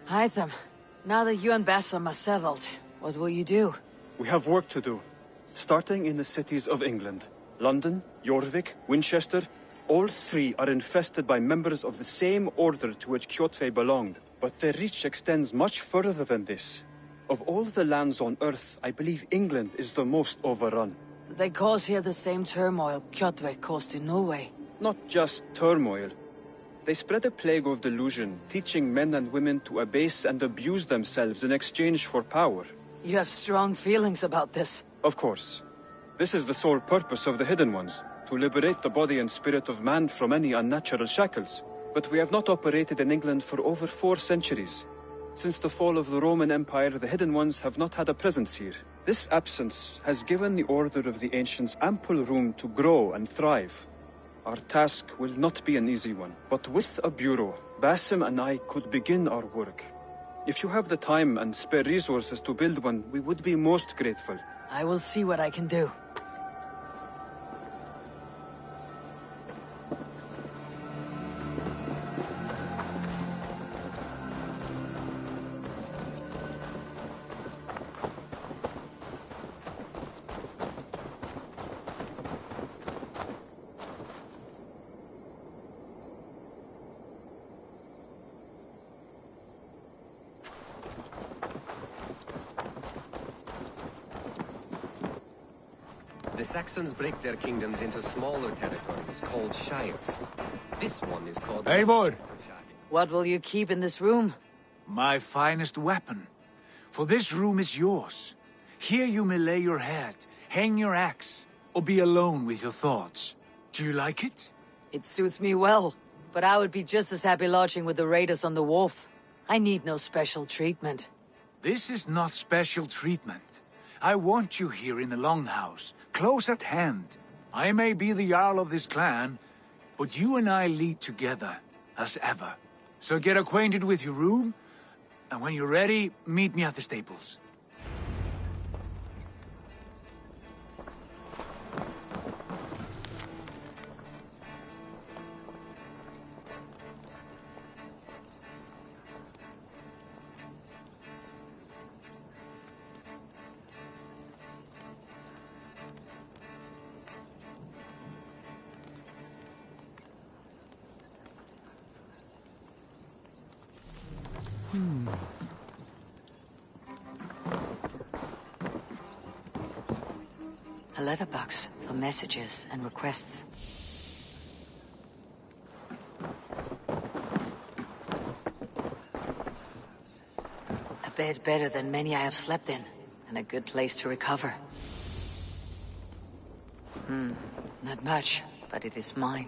Hytham, now that you and Bassam are settled, what will you do? We have work to do. Starting in the cities of England. London, Jorvik, Winchester, all three are infested by members of the same order to which Kjotve belonged. But their reach extends much further than this. Of all the lands on Earth, I believe England is the most overrun. So they cause here the same turmoil Kjotve caused in Norway. Not just turmoil. They spread a plague of delusion, teaching men and women to abase and abuse themselves in exchange for power. You have strong feelings about this. Of course. This is the sole purpose of the Hidden Ones, to liberate the body and spirit of man from any unnatural shackles. But we have not operated in England for over 4 centuries. Since the fall of the Roman Empire, the Hidden Ones have not had a presence here. This absence has given the Order of the Ancients ample room to grow and thrive. Our task will not be an easy one, but with a bureau, Basim and I could begin our work. If you have the time and spare resources to build one, we would be most grateful. I will see what I can do. The Saxons break their kingdoms into smaller territories called shires. This one is called... Eivor! What will you keep in this room? My finest weapon. For this room is yours. Here you may lay your head, hang your axe, or be alone with your thoughts. Do you like it? It suits me well, but I would be just as happy lodging with the raiders on the wharf. I need no special treatment. This is not special treatment. I want you here in the Longhouse, close at hand. I may be the Jarl of this clan, but you and I lead together, as ever. So get acquainted with your room, and when you're ready, meet me at the stables. A letterbox for messages and requests. A bed better than many I have slept in, and a good place to recover. Not much, but it is mine.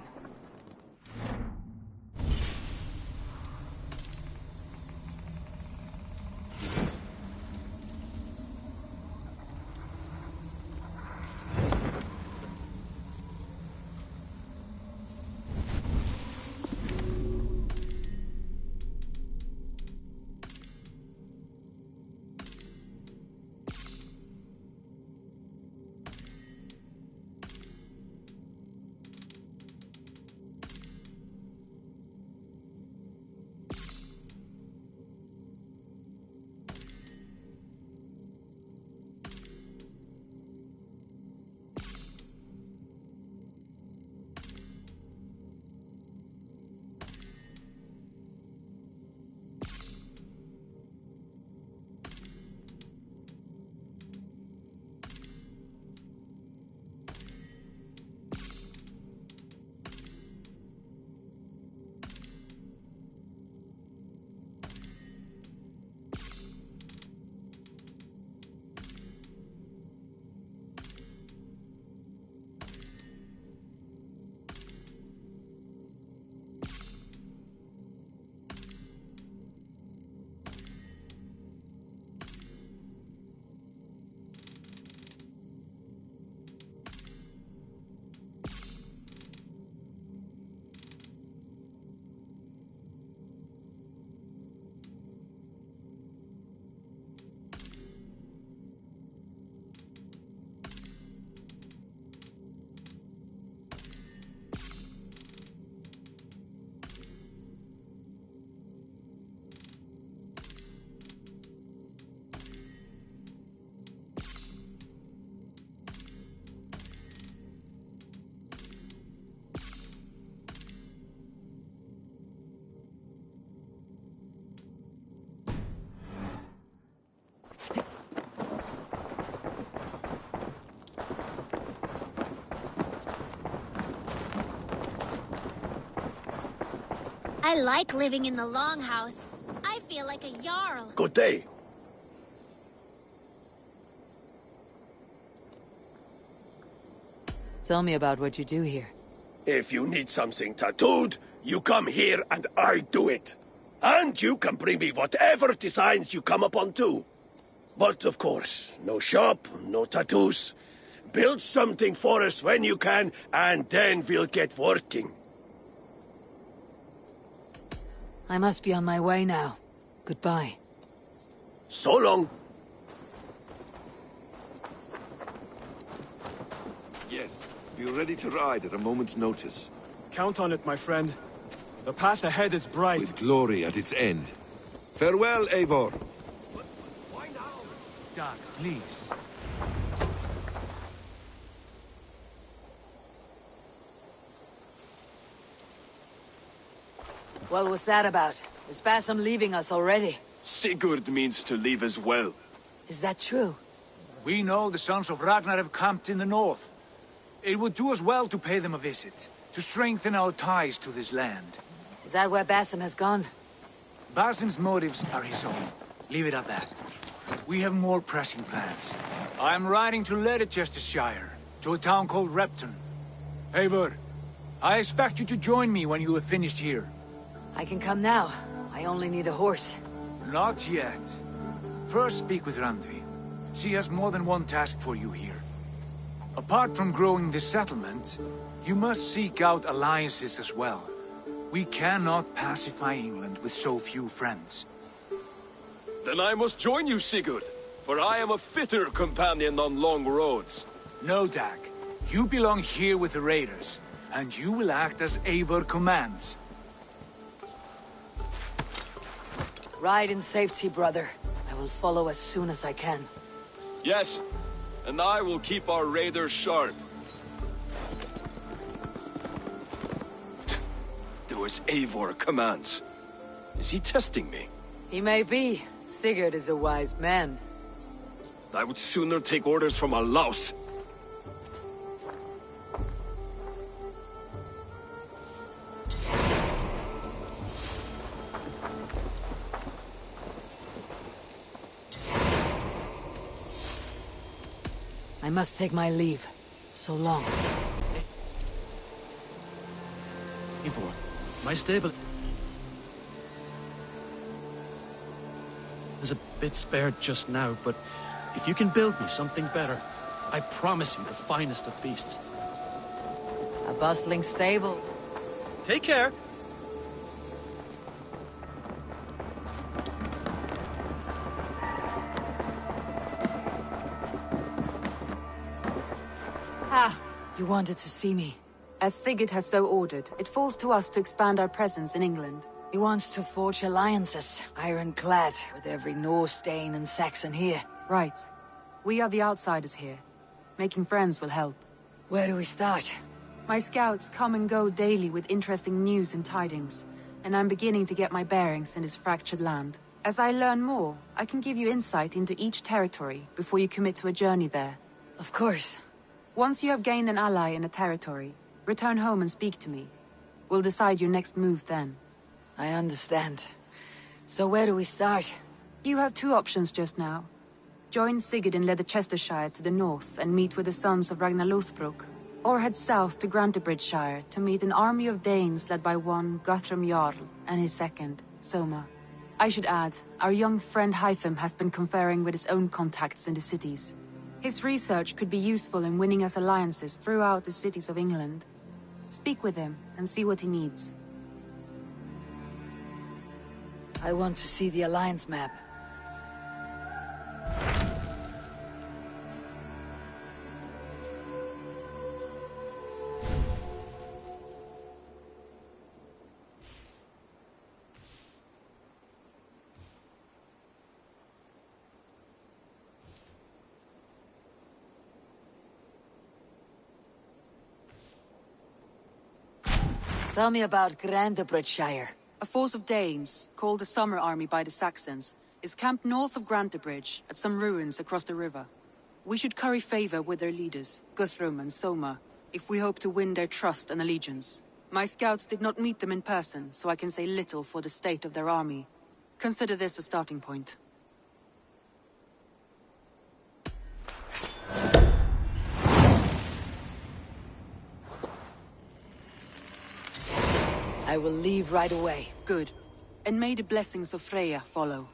I like living in the Longhouse. I feel like a Jarl. Good day. Tell me about what you do here. If you need something tattooed, you come here and I do it. And you can bring me whatever designs you come upon too. But of course, no shop, no tattoos. Build something for us when you can, and then we'll get working. I must be on my way now. Goodbye. So long. Yes, be ready to ride at a moment's notice. Count on it, my friend. The path ahead is bright. With glory at its end. Farewell, Eivor. Why now? Doc, please. What was that about? Is Basim leaving us already? Sigurd means to leave as well. Is that true? We know the sons of Ragnar have camped in the north. It would do us well to pay them a visit, to strengthen our ties to this land. Is that where Basim has gone? Basim's motives are his own. Leave it at that. We have more pressing plans. I am riding to Leicestershire, to a town called Repton. Eivor, I expect you to join me when you have finished here. I can come now. I only need a horse. Not yet. First speak with Randvi. She has more than one task for you here. Apart from growing this settlement, you must seek out alliances as well. We cannot pacify England with so few friends. Then I must join you, Sigurd, for I am a fitter companion on long roads. No, Dag. You belong here with the raiders, and you will act as Eivor commands. Ride in safety, brother. I will follow as soon as I can. Yes, and I will keep our raiders sharp. Do as Eivor commands. Is he testing me? He may be. Sigurd is a wise man. I would sooner take orders from a louse. I must take my leave. So long. Eivor, my stable is a bit spared just now, but if you can build me something better, I promise you the finest of beasts. A bustling stable. Take care. Ah, you wanted to see me. As Sigurd has so ordered, it falls to us to expand our presence in England. He wants to forge alliances, ironclad, with every Norse, Dane, and Saxon here. Right. We are the outsiders here. Making friends will help. Where do we start? My scouts come and go daily with interesting news and tidings, and I'm beginning to get my bearings in this fractured land. As I learn more, I can give you insight into each territory before you commit to a journey there. Of course. Once you have gained an ally in a territory, return home and speak to me. We'll decide your next move then. I understand. So where do we start? You have two options just now. Join Sigurd in Leicestershire to the north and meet with the sons of Ragnar Lothbrok, or head south to Grantebridgeshire to meet an army of Danes led by one Guthrum Jarl and his second, Soma. I should add, our young friend Hytham has been conferring with his own contacts in the cities. His research could be useful in winning us alliances throughout the cities of England. Speak with him and see what he needs. I want to see the alliance map. Tell me about Grantebridgeshire. A force of Danes, called the Summer Army by the Saxons, is camped north of Grantebridge at some ruins across the river. We should curry favor with their leaders, Guthrum and Soma, if we hope to win their trust and allegiance. My scouts did not meet them in person, so I can say little for the state of their army. Consider this a starting point. I will leave right away. Good. And may the blessings of Freya follow.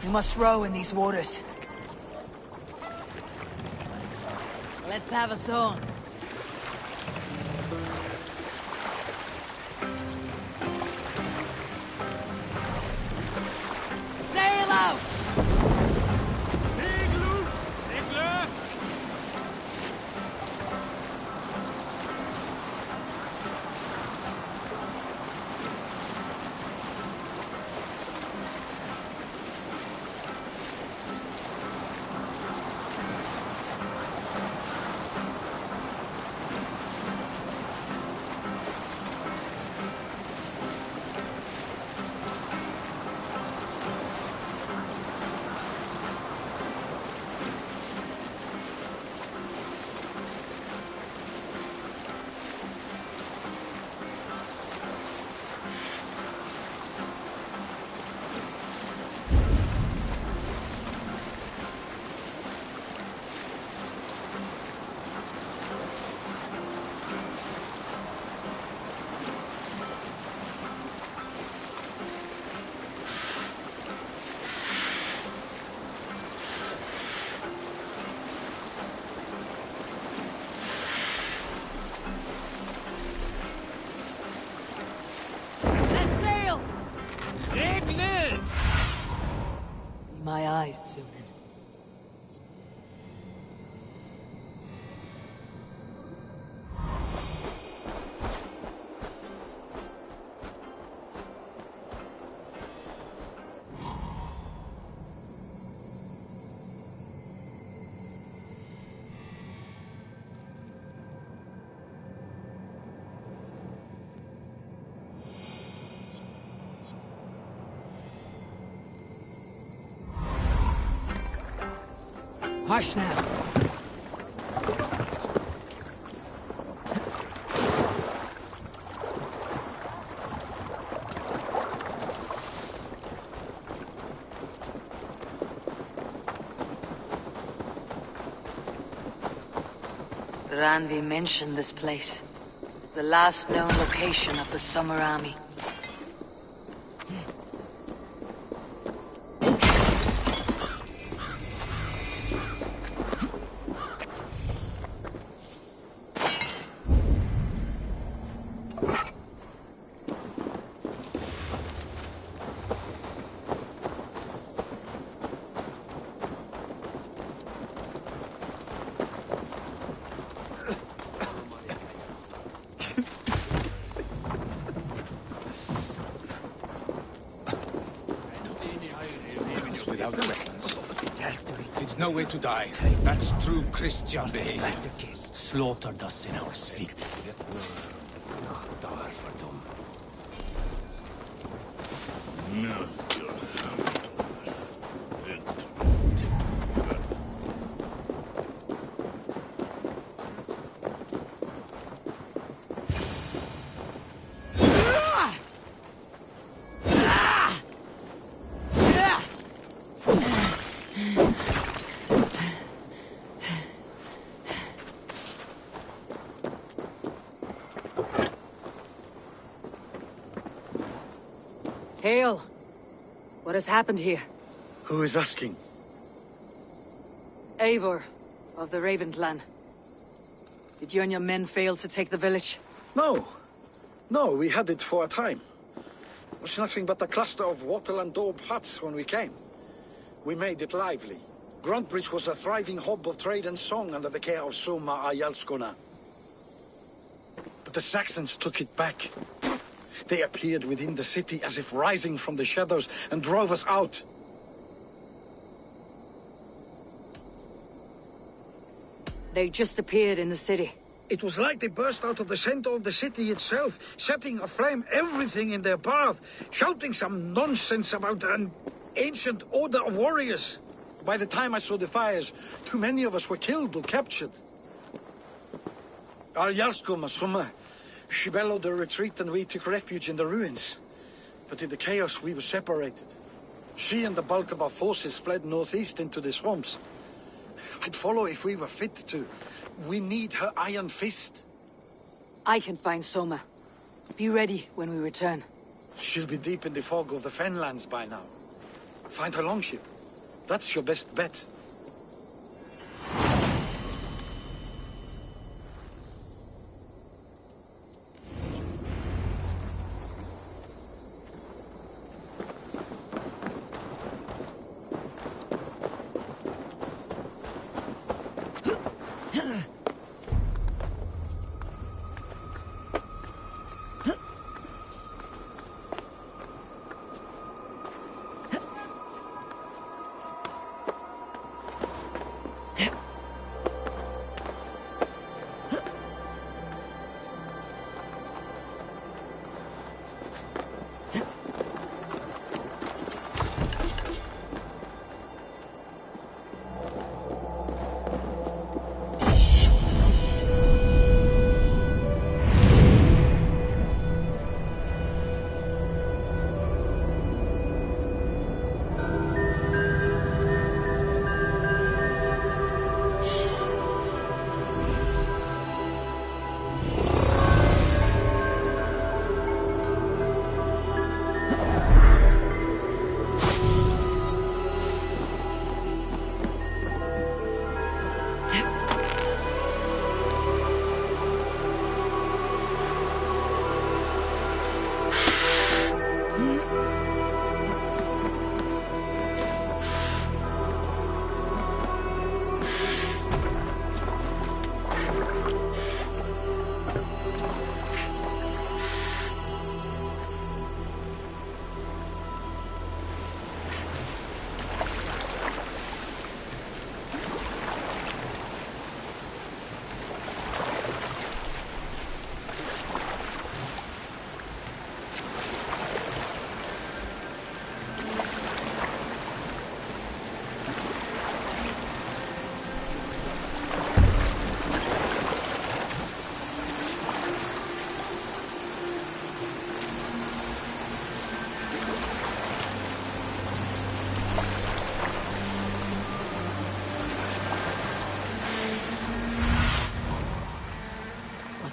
You must row in these waters. Let's have a song. Sail out! My eyes zoom in. Hush now. Randvi mentioned this place. The last known location of the Summer Army. Without weapons. It's no way to die. That's true Christian behavior. Slaughtered us in our sleep. Hail! What has happened here? Who is asking? Eivor, of the Raven clan. Did you and your men fail to take the village? No. No, we had it for a time. It was nothing but a cluster of wattle and daub huts when we came. We made it lively. Gruntbridge was a thriving hub of trade and song under the care of Soma Ayalskona. But the Saxons took it back. They appeared within the city as if rising from the shadows and drove us out. They just appeared in the city. It was like they burst out of the center of the city itself, setting aflame everything in their path, shouting some nonsense about an ancient order of warriors. By the time I saw the fires, too many of us were killed or captured. Our Yarsko Masuma, she bellowed a retreat and we took refuge in the ruins. But in the chaos we were separated. She and the bulk of our forces fled northeast into the swamps. I'd follow if we were fit to. We need her iron fist. I can find Soma. Be ready when we return. She'll be deep in the fog of the Fenlands by now. Find her longship. That's your best bet.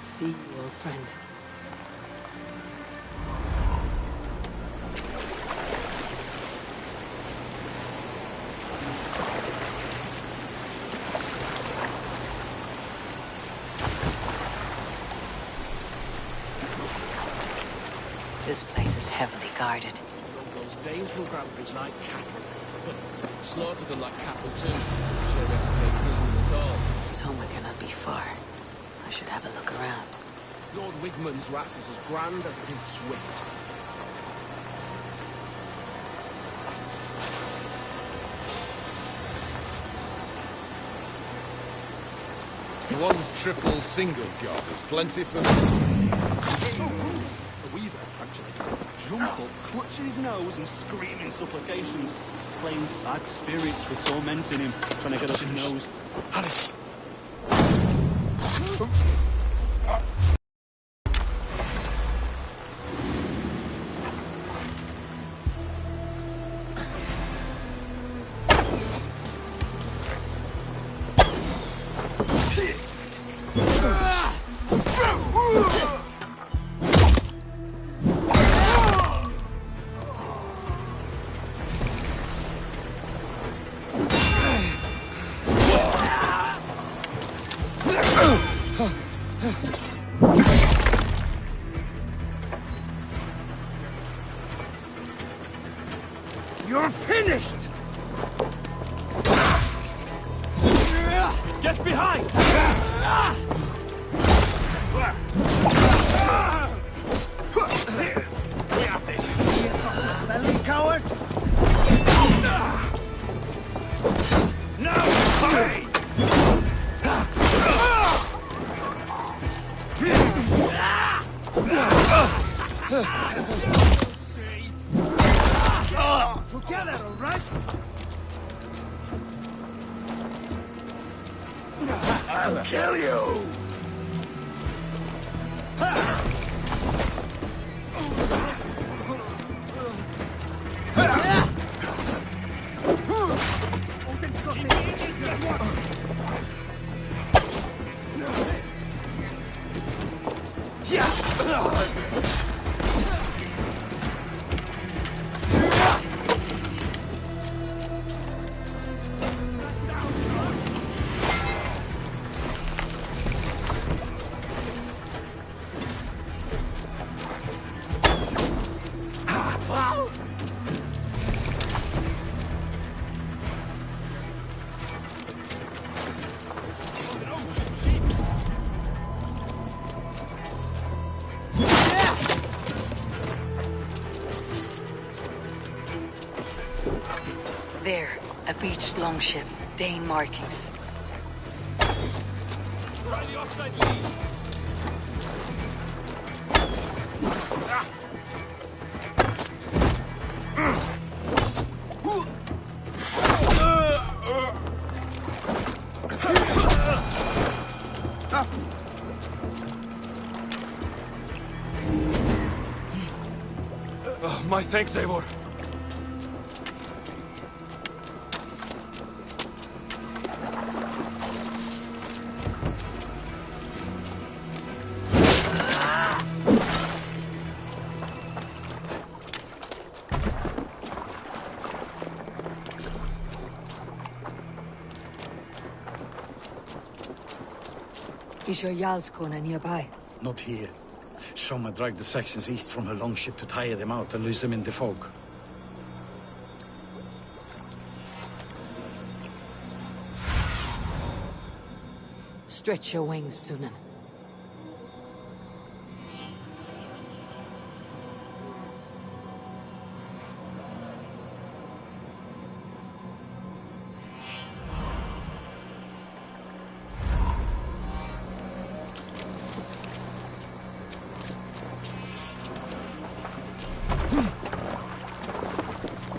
See you, old friend. This place is heavily guarded. Those Danes from Grantbridge like cattle. Slaughtered them like cattle too. Sure we have to take prisoners at all. Soma cannot be far. I should have a look around. Lord Wigmund's rat is as grand as it is swift. One triple single job is plenty for me. The weaver, actually, jumped up, clutching his nose and screaming supplications. Playing bad spirits were tormenting him, trying to get up his nose. Harris! Get behind! We have this. Belly coward! No! Hurry! Together, all right? I'll kill you! There, a beached longship, Dane markings. Try the offside lead. My thanks, Eivor. Is your Jarlskona nearby? Not here. Soma dragged the Saxons east from her longship to tire them out and lose them in the fog. Stretch your wings, Sunan.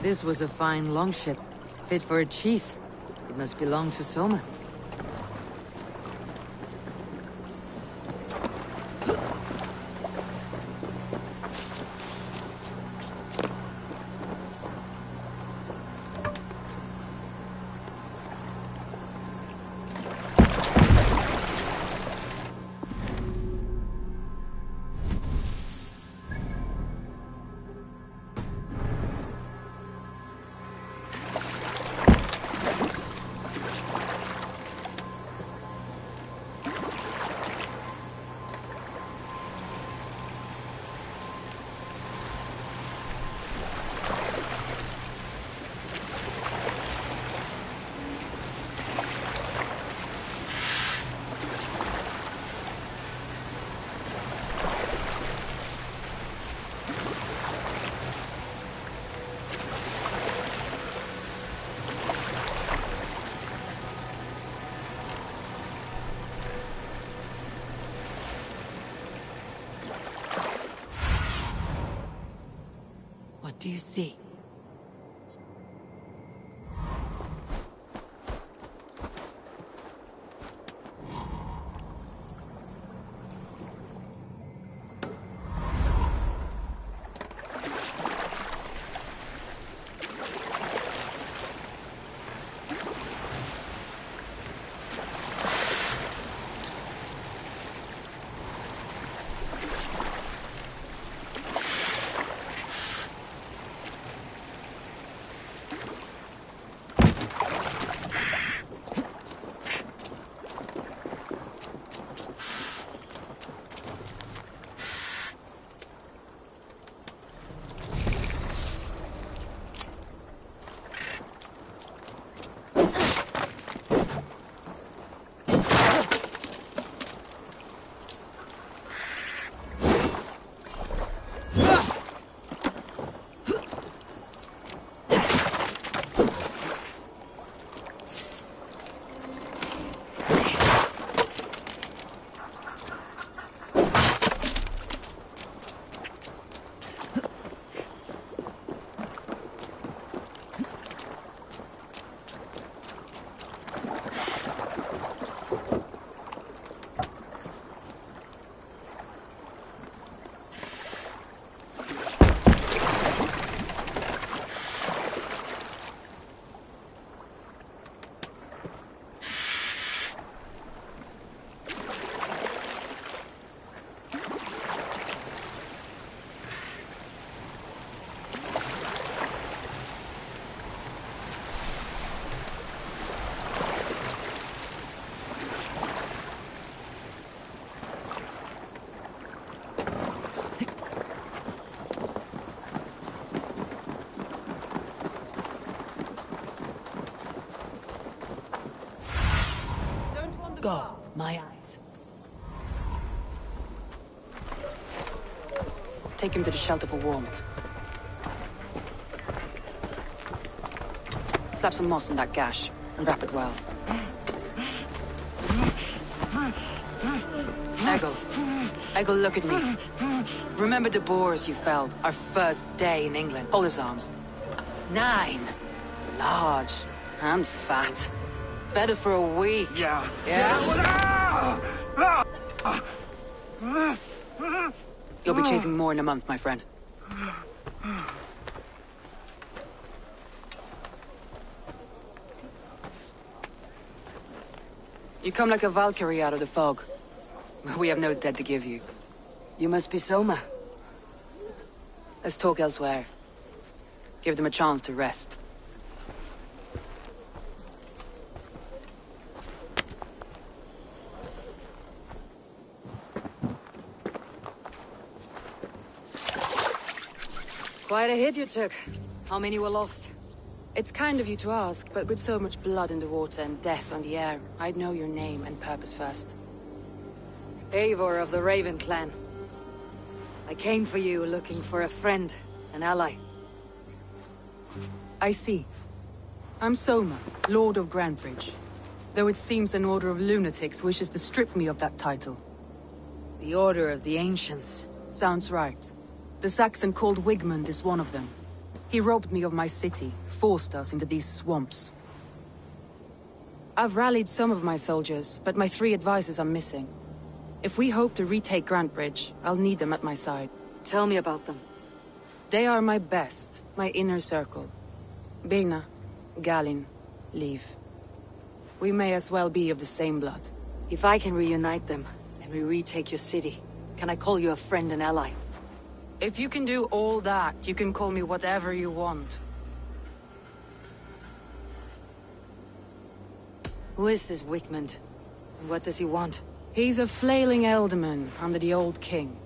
This was a fine longship, fit for a chief. It must belong to Soma. What do you see? Go, my eyes. Take him to the shelter for warmth. Slap some moss in that gash, and wrap it well. Eggle, look at me. Remember the boars you felled, our first day in England? Hold his arms. 9. Large. And fat. Fed us for a week. Yeah. You'll be chasing more in a month, my friend. You come like a Valkyrie out of the fog. We have no dead to give you. You must be Soma. Let's talk elsewhere. Give them a chance to rest. Quite a hit you took. How many were lost? It's kind of you to ask, but with so much blood in the water and death on the air, I'd know your name and purpose first. Eivor of the Raven clan. I came for you looking for a friend, an ally. I see. I'm Soma, Lord of Grantebridge. Though it seems an order of lunatics wishes to strip me of that title. The Order of the Ancients. Sounds right. The Saxon called Wigmund is one of them. He robbed me of my city, forced us into these swamps. I've rallied some of my soldiers, but my 3 advisors are missing. If we hope to retake Grantebridge, I'll need them at my side. Tell me about them. They are my best, my inner circle. Birna, Galin, Liv. We may as well be of the same blood. If I can reunite them, and we retake your city, can I call you a friend and ally? If you can do all that, you can call me whatever you want. Who is this Wigmund? And what does he want? He's a flailing elderman under the old king.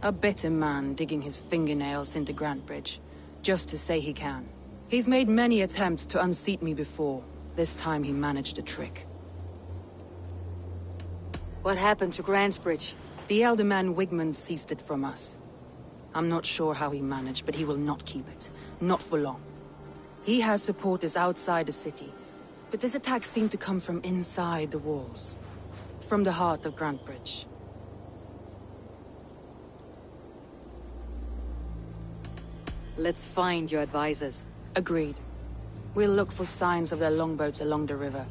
A bitter man digging his fingernails into Grantebridge, just to say he can. He's made many attempts to unseat me before. This time he managed a trick. What happened to Grantebridge? The elderman Wigmund seized it from us. I'm not sure how he managed, but he will not keep it. Not for long. He has supporters outside the city, but this attack seemed to come from inside the walls. From the heart of Grantebridge. Let's find your advisors. Agreed. We'll look for signs of their longboats along the river.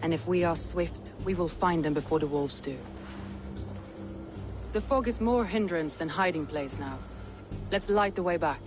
And if we are swift, we will find them before the wolves do. The fog is more hindrance than hiding place now. Let's light the way back.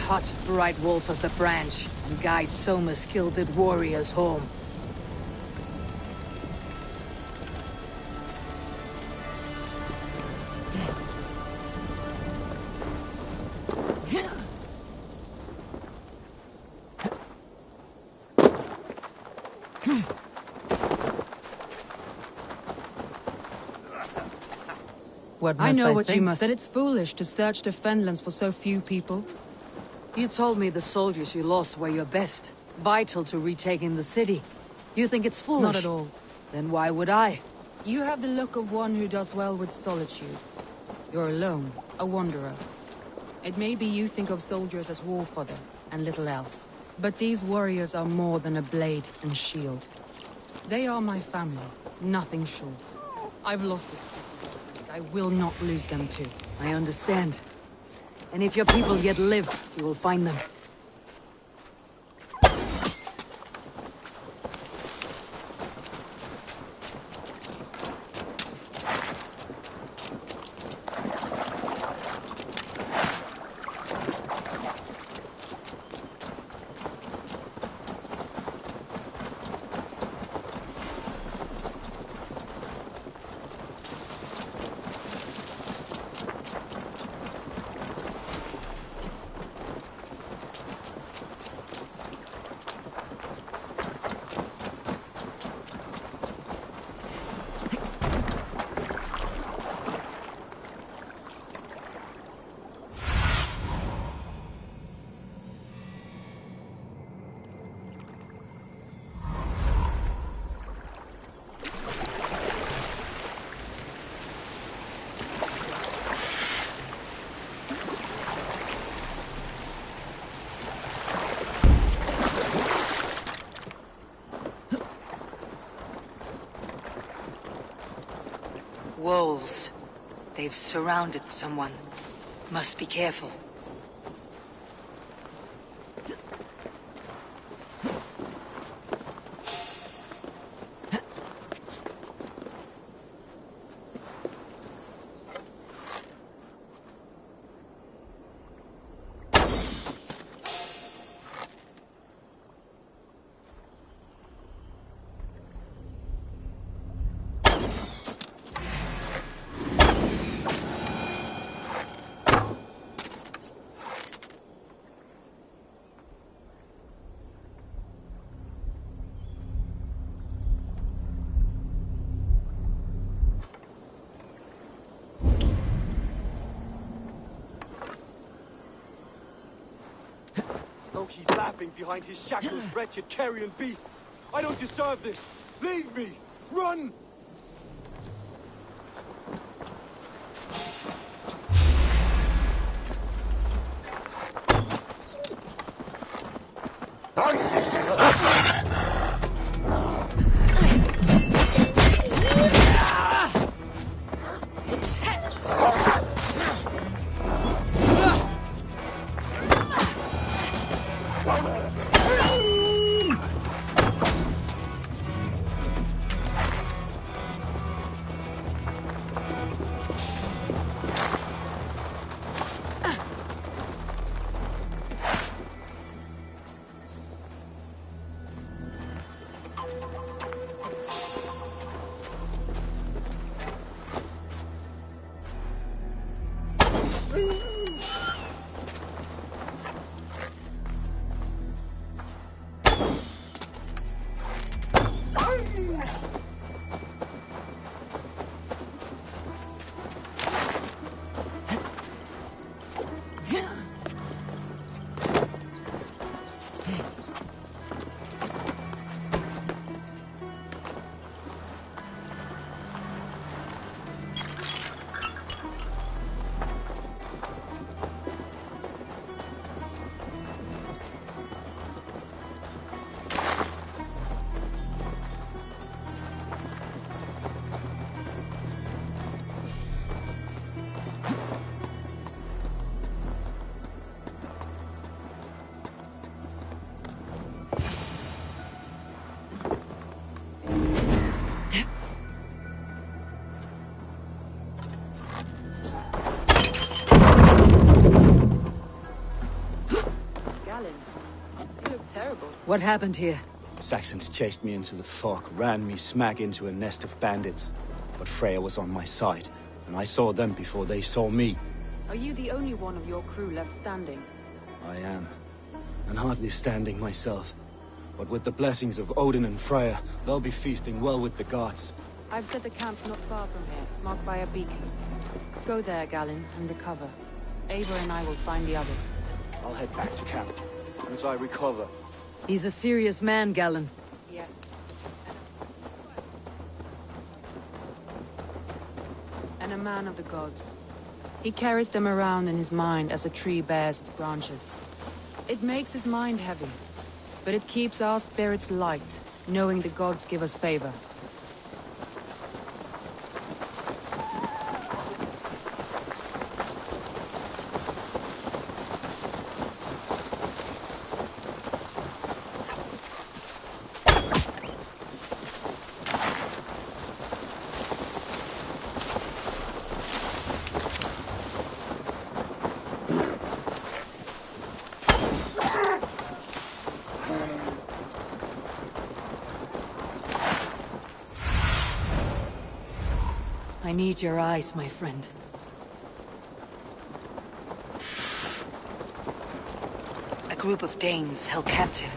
hot, bright wolf of the branch, and guide Soma's kilted warriors home. I know what you must. That it's foolish to search the Fenlands for so few people. You told me the soldiers you lost were your best, vital to retaking the city. Do you think it's foolish? Not at all. Then why would I? You have the look of one who does well with solitude. You're alone, a wanderer. It may be you think of soldiers as war fodder, and little else. But these warriors are more than a blade and shield. They are my family, nothing short. I've lost a... I will not lose them too. I understand. And if your people yet live, you will find them. Wolves. They've surrounded someone. Must be careful. Loki's laughing behind his shackles, wretched carrion beasts. I don't deserve this. Leave me! Run! What happened here? Saxons chased me into the fog, ran me smack into a nest of bandits. But Freya was on my side, and I saw them before they saw me. Are you the only one of your crew left standing? I am. And hardly standing myself. But with the blessings of Odin and Freya, they'll be feasting well with the gods. I've set a camp not far from here, marked by a beacon. Go there, Galen, and recover. Eivor and I will find the others. I'll head back to camp. As I recover. He's a serious man, Galen. Yes. And a man of the gods. He carries them around in his mind as a tree bears its branches. It makes his mind heavy, but it keeps our spirits light, knowing the gods give us favor. I need your eyes, my friend. A group of Danes held captive.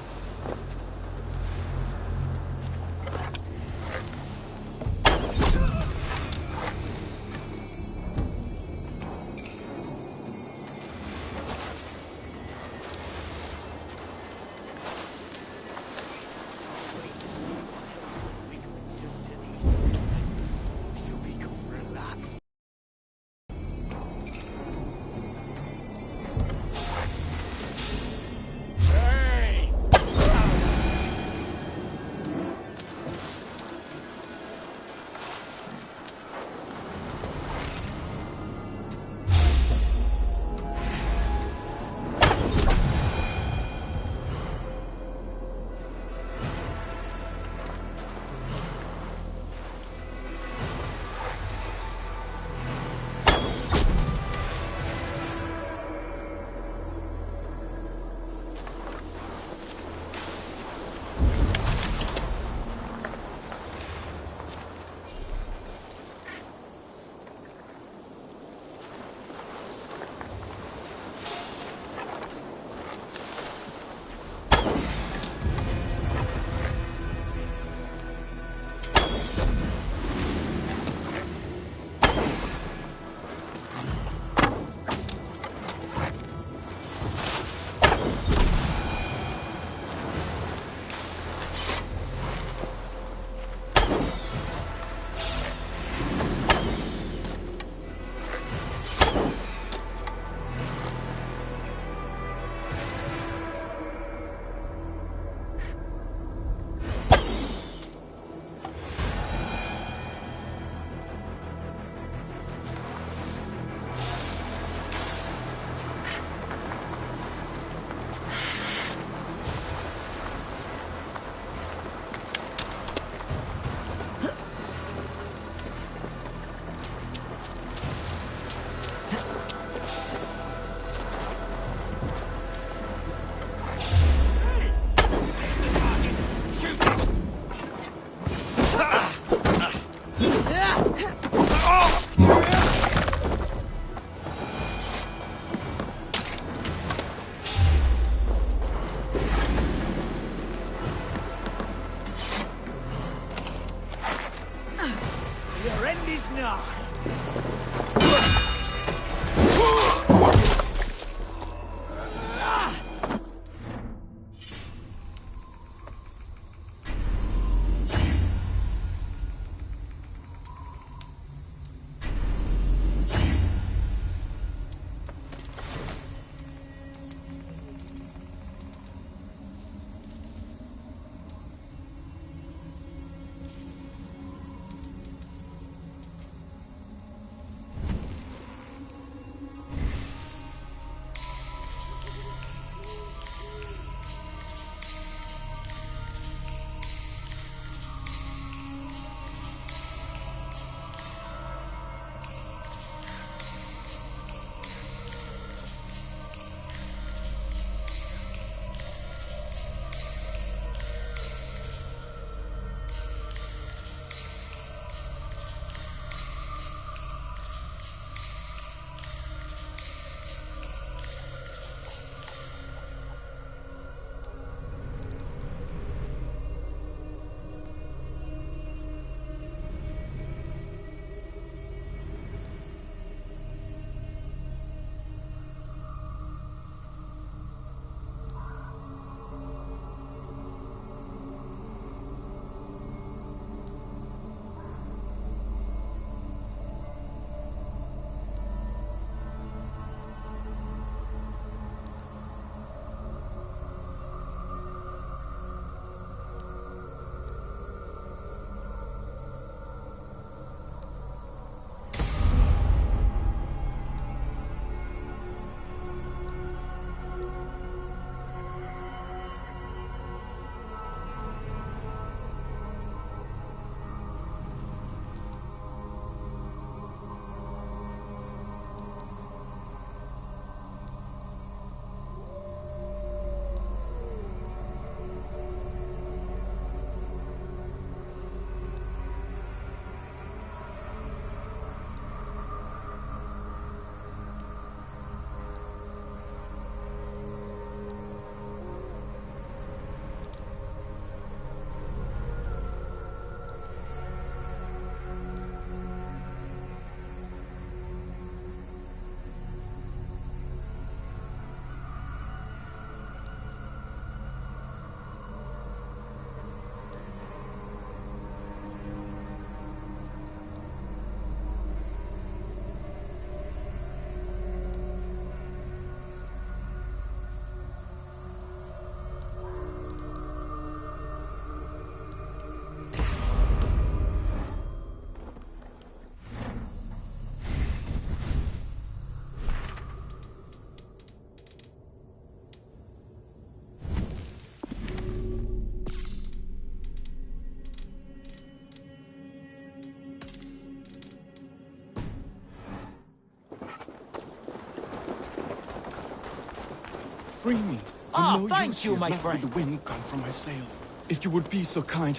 free me. Ah, no thank use you, here, my not friend. with the wind gone from my sails. If you would be so kind.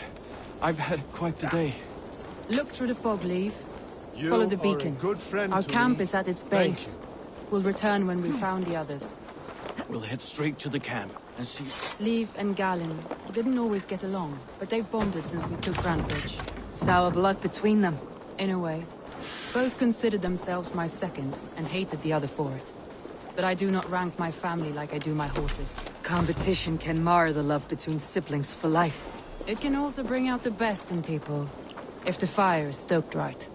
I've had quite the day. Look through the fog, Leave. You Follow the are beacon. a good friend Our to camp me. is at its Thank base. We'll return when we've found the others. We'll head straight to the camp and see... Leave and Galen didn't always get along, but they've bonded since we took Grantbridge. Sour blood between them. In a way. Both considered themselves my second, and hated the other for it. But I do not rank my family like I do my horses. Competition can mar the love between siblings for life. It can also bring out the best in people, if the fire is stoked right.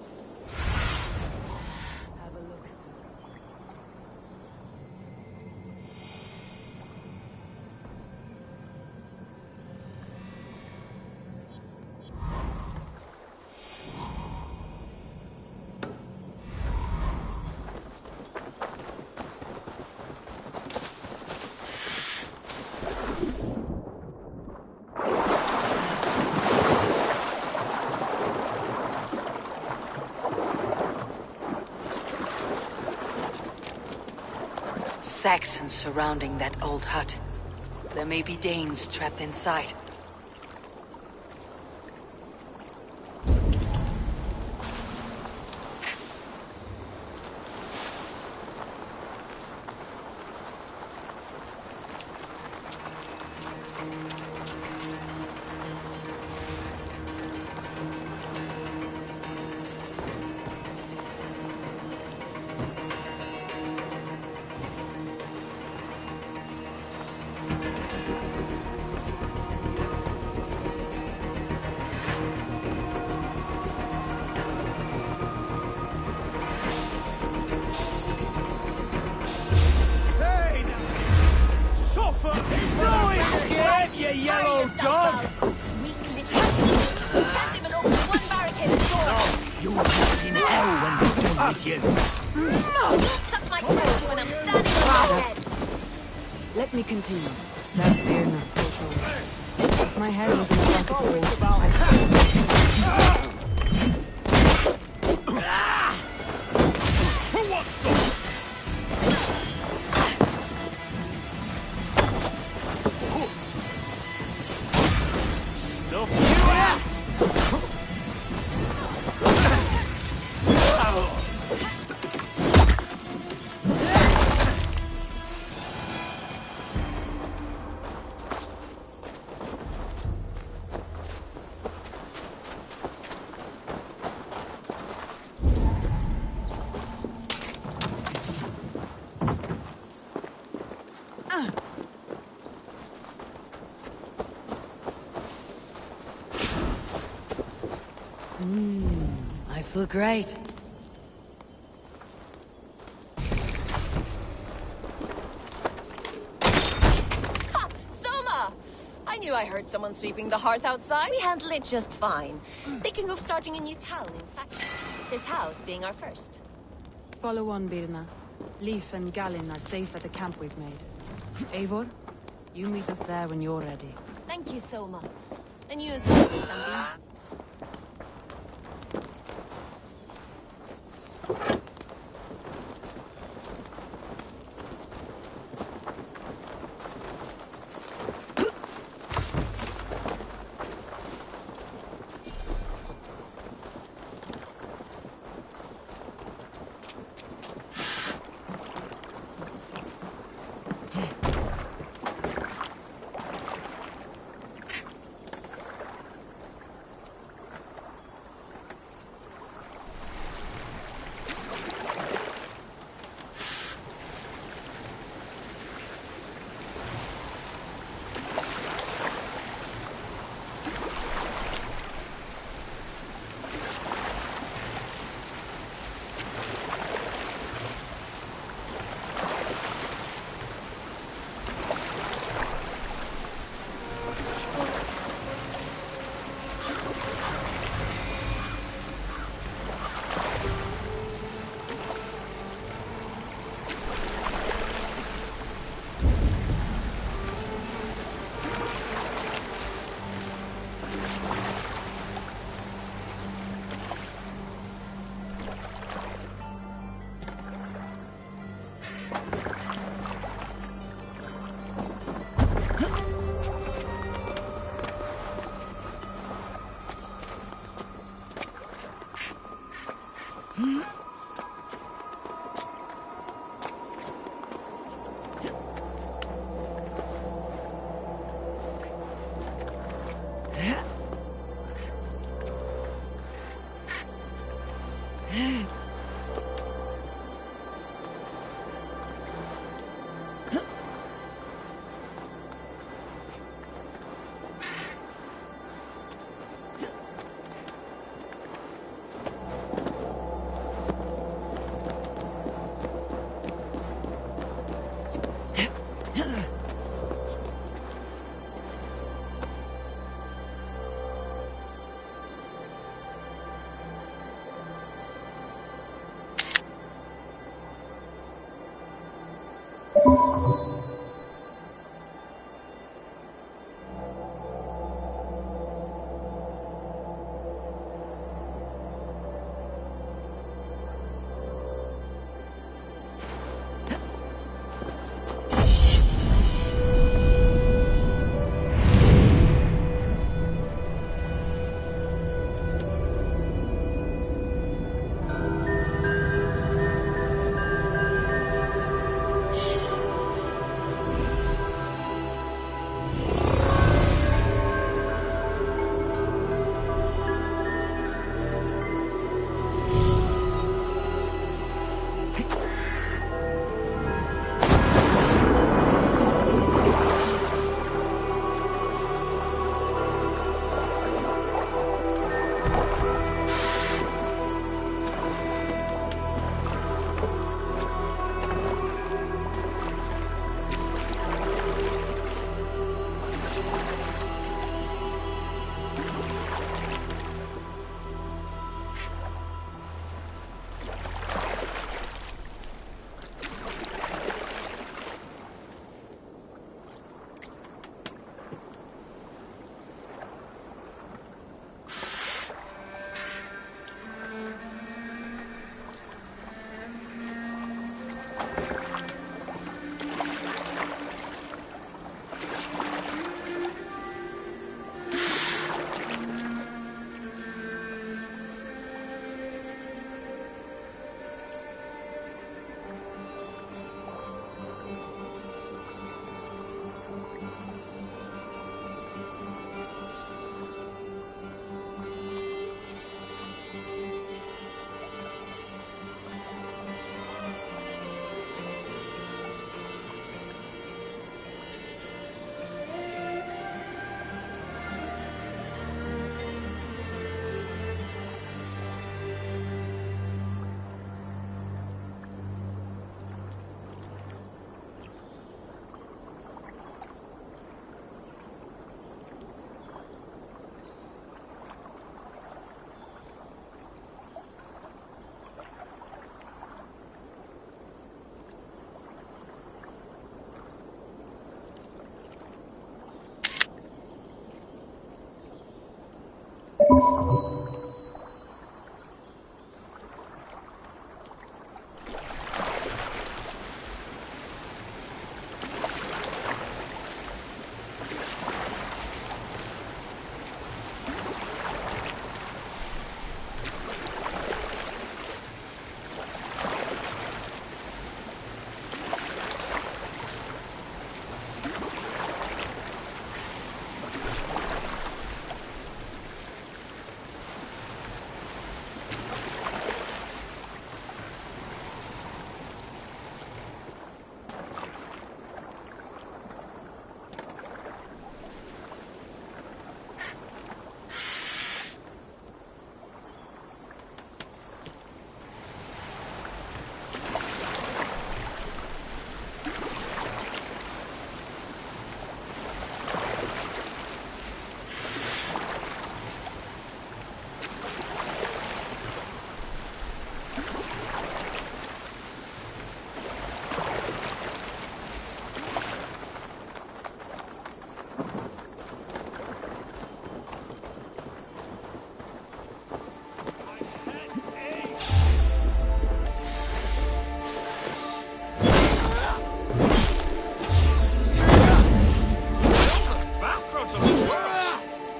Saxons surrounding that old hut. There may be Danes trapped inside. Let me continue. That's fair enough, for sure. If my head was in a bucket of water, I'd still... Who wants some? Stuff you out! I feel great. Ha! Soma! I knew I heard someone sweeping the hearth outside. We handle it just fine. Thinking of starting a new town, in fact. This house being our first. Follow on, Birna. Leif and Galen are safe at the camp we've made. Eivor, you meet us there when you're ready. Thank you, Soma. And you as well, Sunbeam.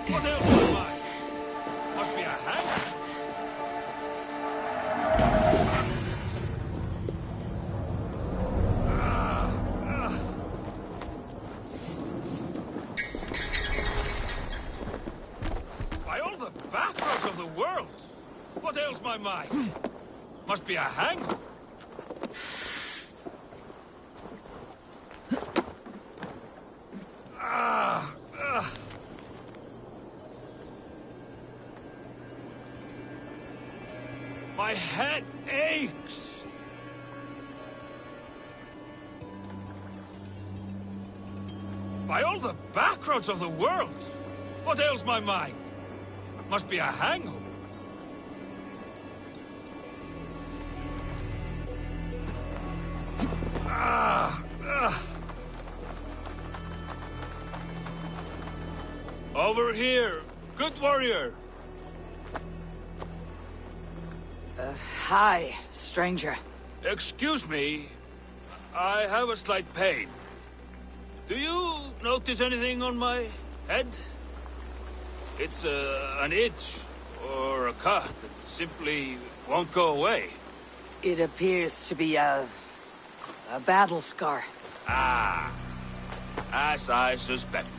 What else am I? Must be a hag? What ails my mind? Must be a hangover. My head aches. By all the backroads of the world, what ails my mind? Must be a hangover. Over here, good warrior. Hi, stranger. Excuse me, I have a slight pain. Do you notice anything on my head? It's an itch or a cut that simply won't go away. It appears to be a battle scar. Ah, as I suspected.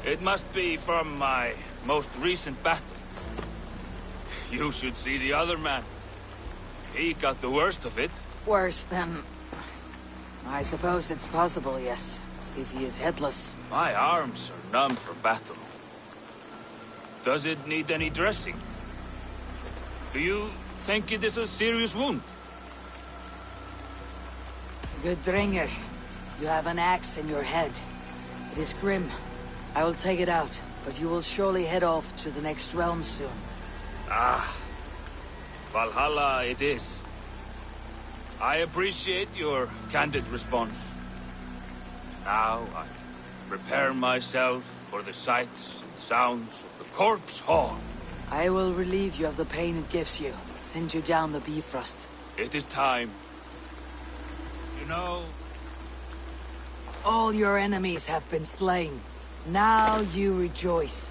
It must be from my most recent battle. You should see the other man. He got the worst of it. Worse than... I suppose it's possible, yes. If he is headless. My arms are numb for battle. Does it need any dressing? Do you think it is a serious wound? Good Dringer, you have an axe in your head. It is grim. I will take it out, but you will surely head off to the next realm soon. Ah, Valhalla it is. I appreciate your candid response. Now I prepare myself for the sights and sounds of the corpse hall. I will relieve you of the pain it gives you. Send you down the Bifrost. It is time. You know... All your enemies have been slain. Now you rejoice.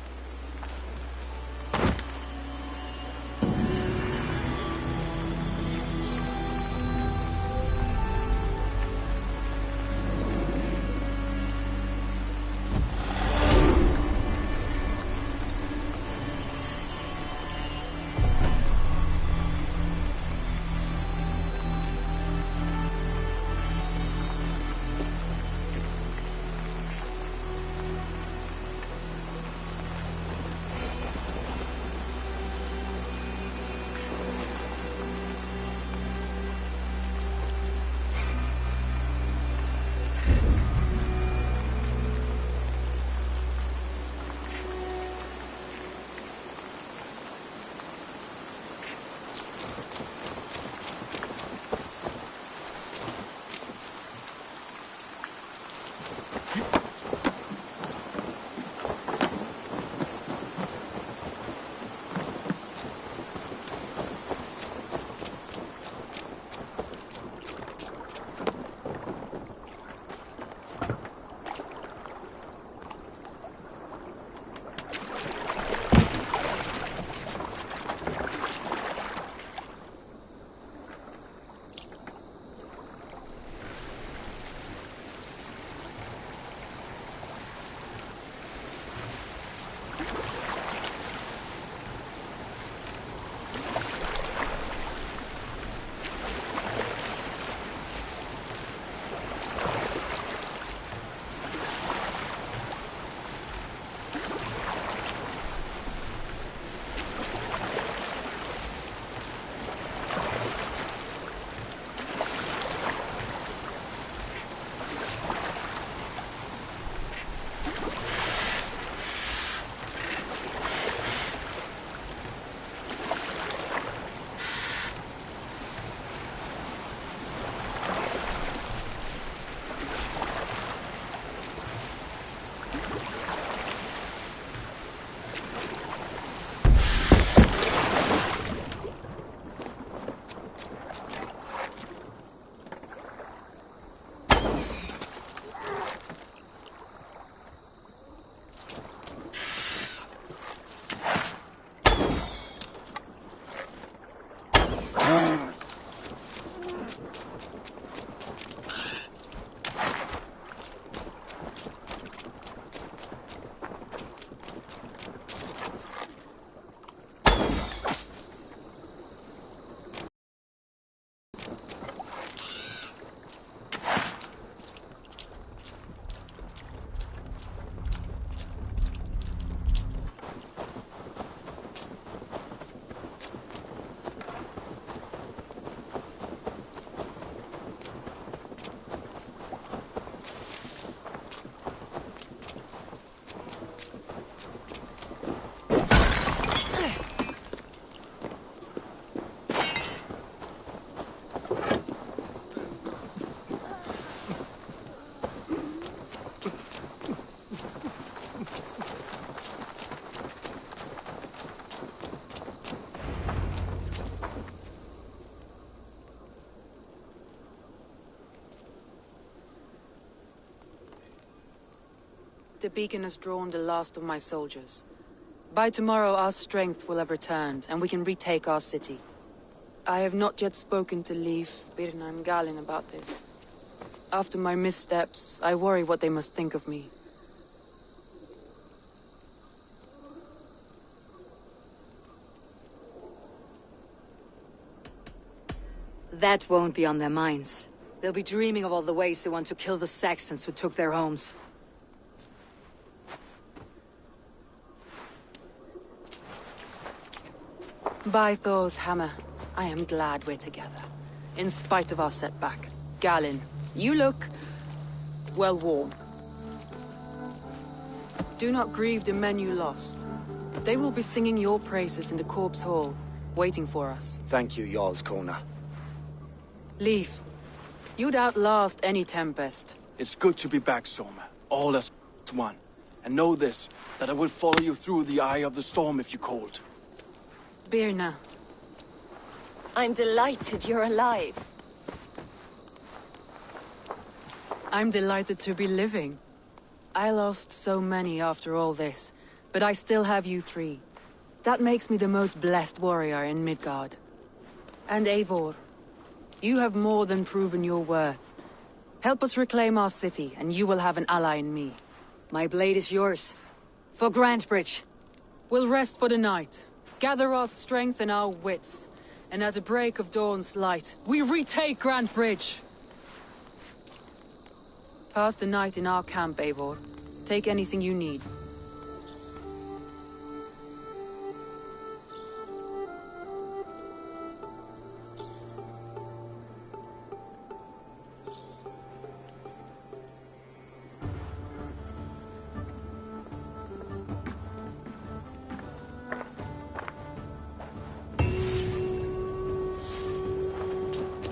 The beacon has drawn the last of my soldiers. By tomorrow our strength will have returned, and we can retake our city. I have not yet spoken to Leif, Birna and Galin about this. After my missteps, I worry what they must think of me. That won't be on their minds. They'll be dreaming of all the ways they want to kill the Saxons who took their homes. By Thor's hammer, I am glad we're together. In spite of our setback. Galin, you look... well worn. Do not grieve the men you lost. They will be singing your praises in the Corpse Hall, waiting for us. Thank you, Jarl's Kona. Leif, you'd outlast any tempest. It's good to be back, Soma. All as one. And know this, that I will follow you through the eye of the storm if you called. Birna. I'm delighted you're alive. I'm delighted to be living. I lost so many after all this, but I still have you three. That makes me the most blessed warrior in Midgard. And Eivor, you have more than proven your worth. Help us reclaim our city, and you will have an ally in me. My blade is yours. For Grantebridge. We'll rest for the night, gather our strength and our wits, and at the break of dawn's light, we retake Grantebridge! Pass the night in our camp, Eivor. Take anything you need.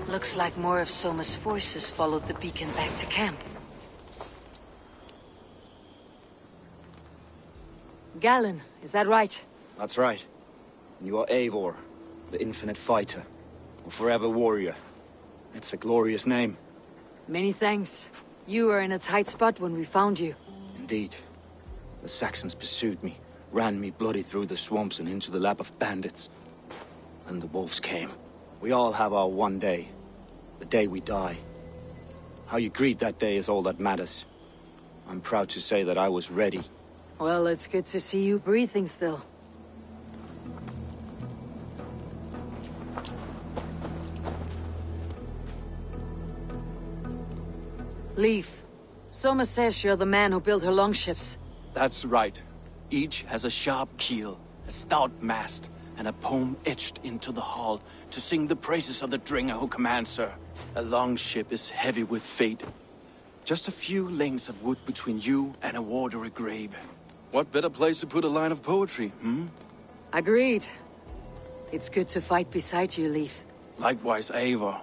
Looks like more of Soma's forces followed the beacon back to camp. Galin, is that right? That's right. You are Eivor, the infinite fighter, a forever warrior. It's a glorious name. Many thanks. You were in a tight spot when we found you. Indeed. The Saxons pursued me, ran me bloody through the swamps and into the lap of bandits. And the wolves came. We all have our one day. The day we die. How you greet that day is all that matters. I'm proud to say that I was ready. Well, it's good to see you breathing still. Leif, Soma says you're the man who built her longships. That's right. Each has a sharp keel, a stout mast, and a poem etched into the hull to sing the praises of the Dringer who commands her. A longship is heavy with fate. Just a few lengths of wood between you and a watery grave. What better place to put a line of poetry, hmm? Agreed. It's good to fight beside you, Leif. Likewise, Eivor.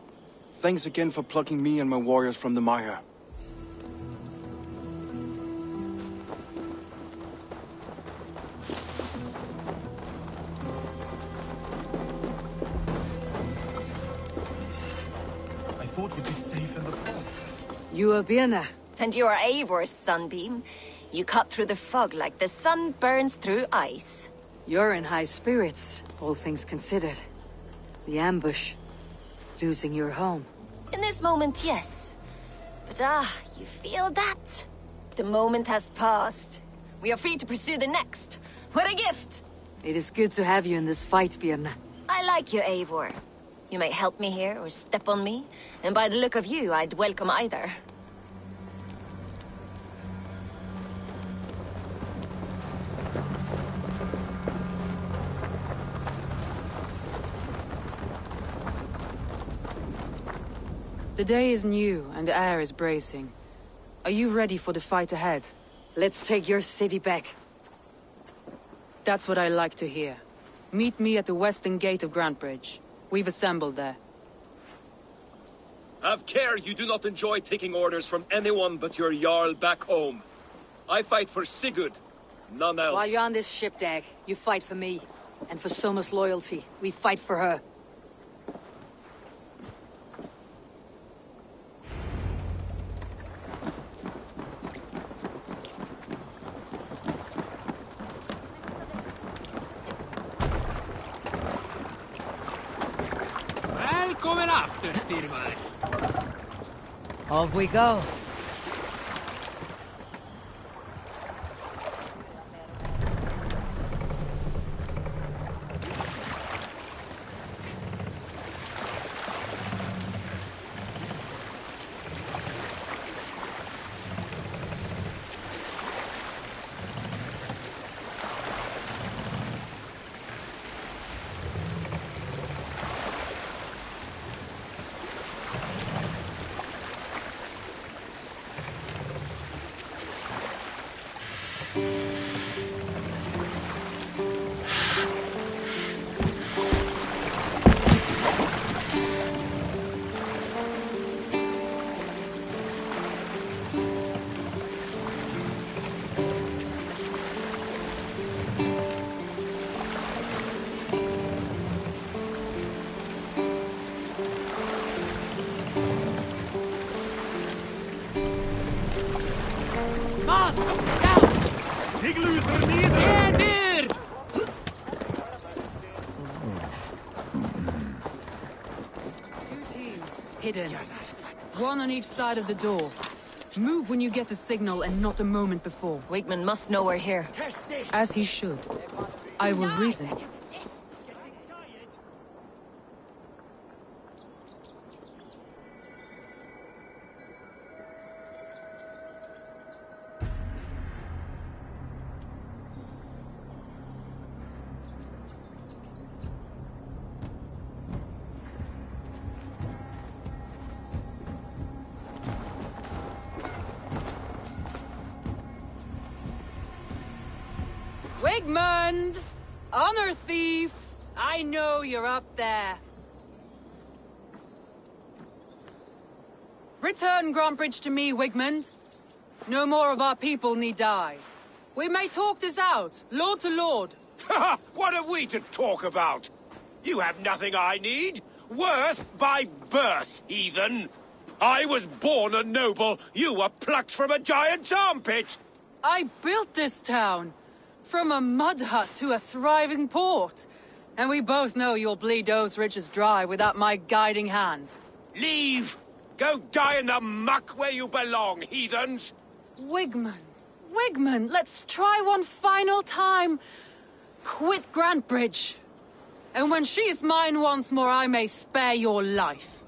Thanks again for plucking me and my warriors from the mire. I thought we'd be safe in the fog. You are Birna. And you are Eivor's sunbeam. You cut through the fog like the sun burns through ice. You're in high spirits, all things considered. The ambush. Losing your home. In this moment, yes. But you feel that? The moment has passed. We are free to pursue the next. What a gift! It is good to have you in this fight, Birna. I like you, Eivor. You may help me here or step on me, and by the look of you, I'd welcome either. The day is new, and the air is bracing. Are you ready for the fight ahead? Let's take your city back. That's what I like to hear. Meet me at the western gate of Grantebridge. We've assembled there. Have care you do not enjoy taking orders from anyone but your Jarl back home. I fight for Sigurd, none else. While you're on this ship, Dag, you fight for me. And for Soma's loyalty, we fight for her. coming after, Styrman? Off we go. Hidden. One on each side of the door. Move when you get the signal and not a moment before. Wakeman must know we're here. As he should. I will reason. Wigmund! Honor thief! I know you're up there. Return Grantbridge to me, Wigmund. No more of our people need die. We may talk this out, lord to lord. What have we to talk about? You have nothing I need. Worth by birth, heathen. I was born a noble. You were plucked from a giant's armpit. I built this town. From a mud hut to a thriving port. And we both know you'll bleed those riches dry without my guiding hand. Leave! Go die in the muck where you belong, heathens! Wigmund, Wigmund, let's try one final time. Quit Grantbridge. And when she is mine once more, I may spare your life.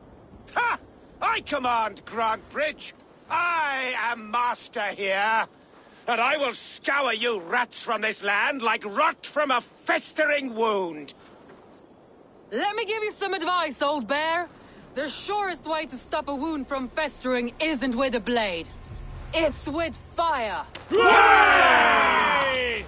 Ha! I command Grantbridge. I am master here. And I will scour you rats from this land like rot from a festering wound. Let me give you some advice, old bear. The surest way to stop a wound from festering isn't with a blade. It's with fire. Hooray!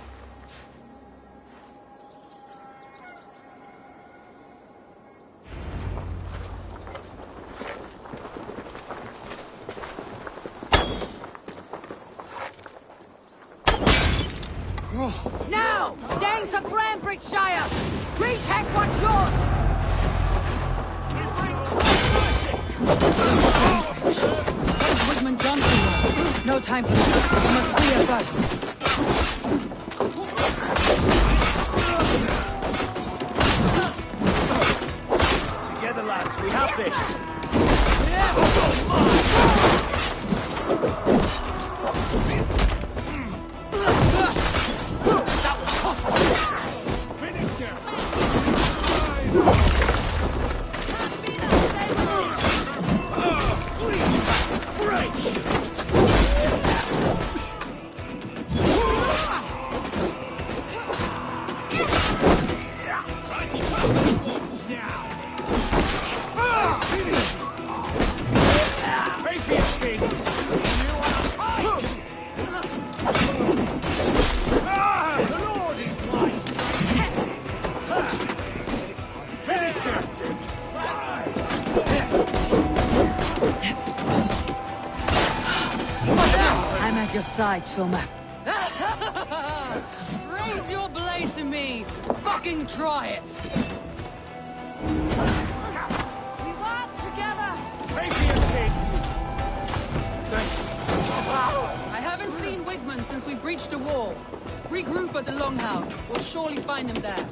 Now! Danes of Grantbridgeshire! Retake what's yours! What has Wigmund done to her? No time for this. We must free her first. Together, lads, we have this. Your side, Soma. Raise your blade to me! Fucking try it! We walk together! I haven't seen Wigmund since we breached the wall. Regroup at the Longhouse. We'll surely find him there.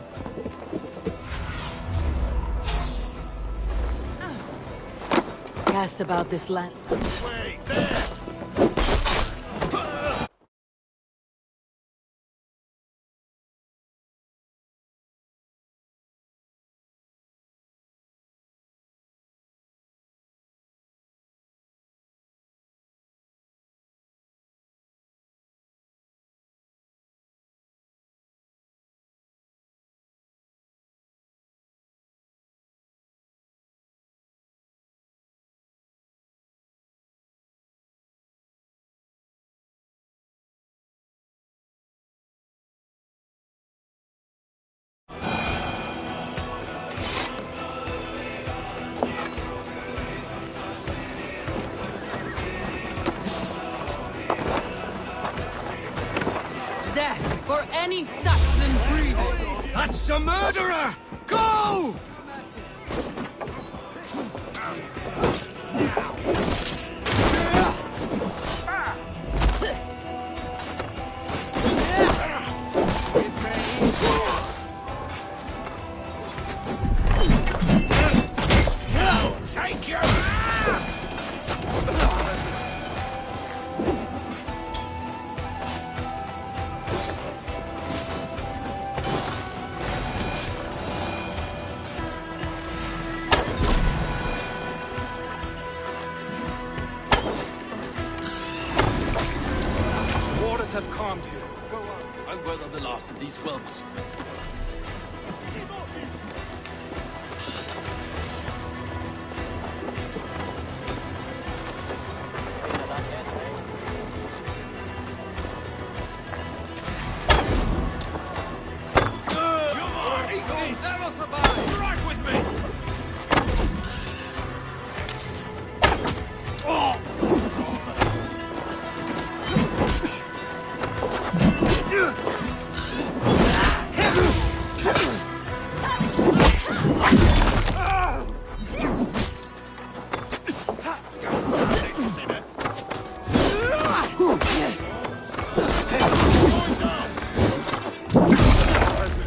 cast about this land. Wait, there! Death for any Saxon breathing! That's a murderer! Go! Take your... Waters have calmed you. Go on. I'll weather the loss of these whelps. Strike with me! Oh!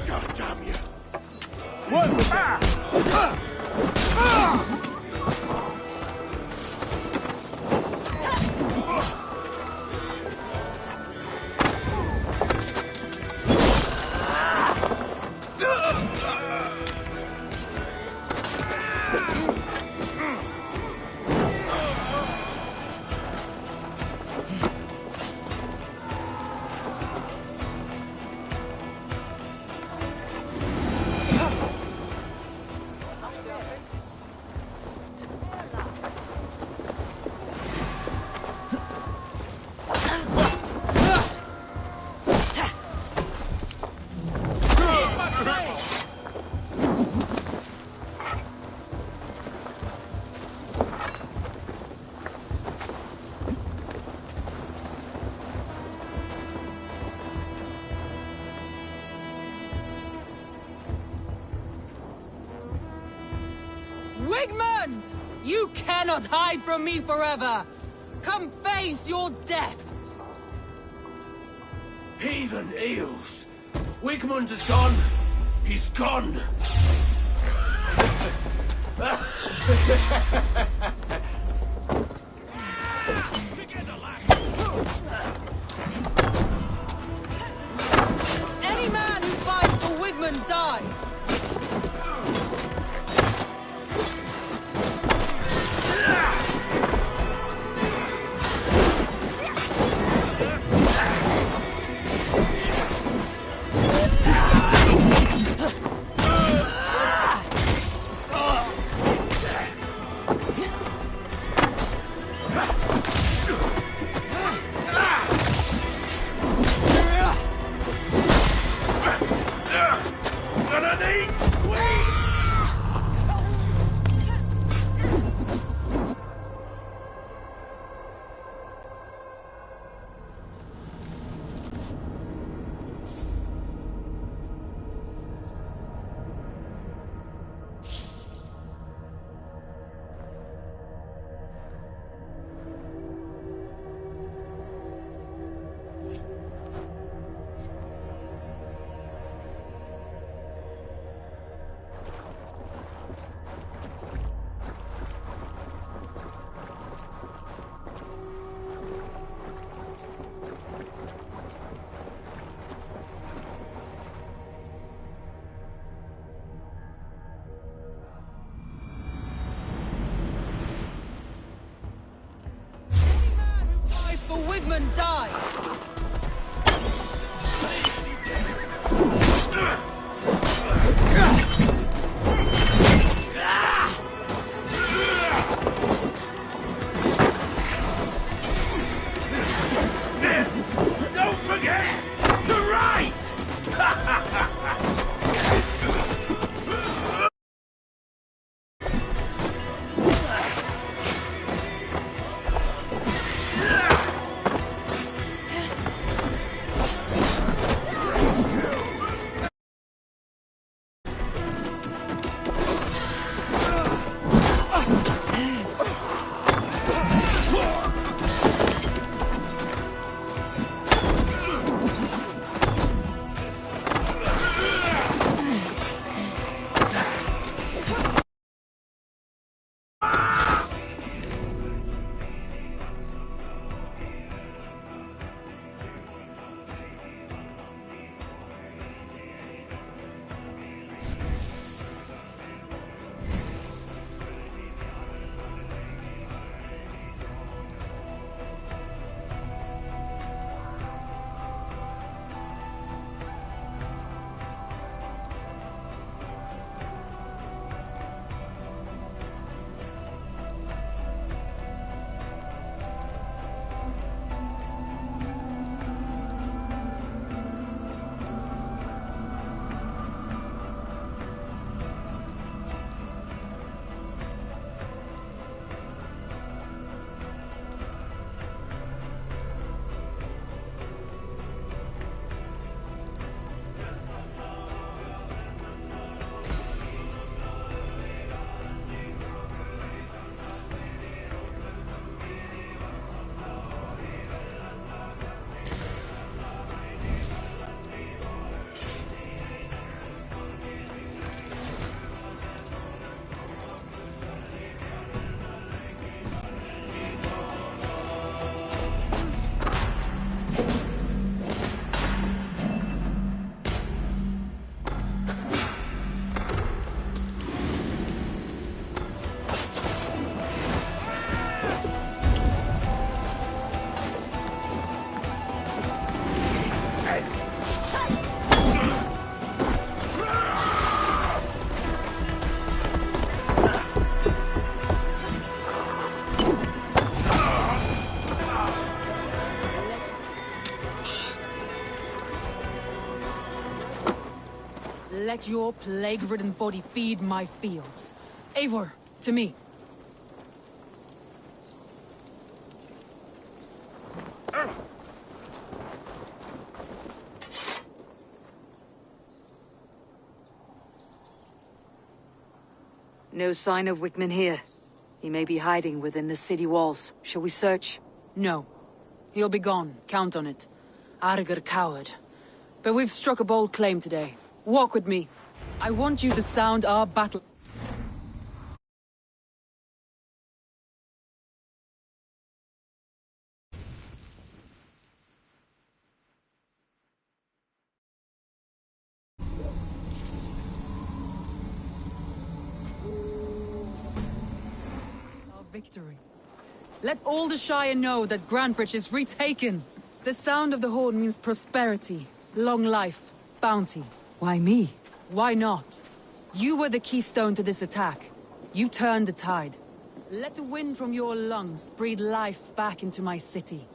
God damn you! What was Wigmund! You cannot hide from me forever! Come face your death! Heathen eels! Wigmund is gone! He's gone! Any man who fights for Wigmund dies! Northmen die! Don't forget to write! Let your plague-ridden body feed my fields. Eivor, to me. No sign of Wickman here. He may be hiding within the city walls. Shall we search? No. He'll be gone. Count on it. Arger coward. But we've struck a bold claim today. Walk with me. I want you to sound our battle. Our victory. Let all the Shire know that Grantebridge is retaken. The sound of the horn means prosperity, long life, bounty. Why me? Why not? You were the keystone to this attack. You turned the tide. Let the wind from your lungs breathe life back into my city.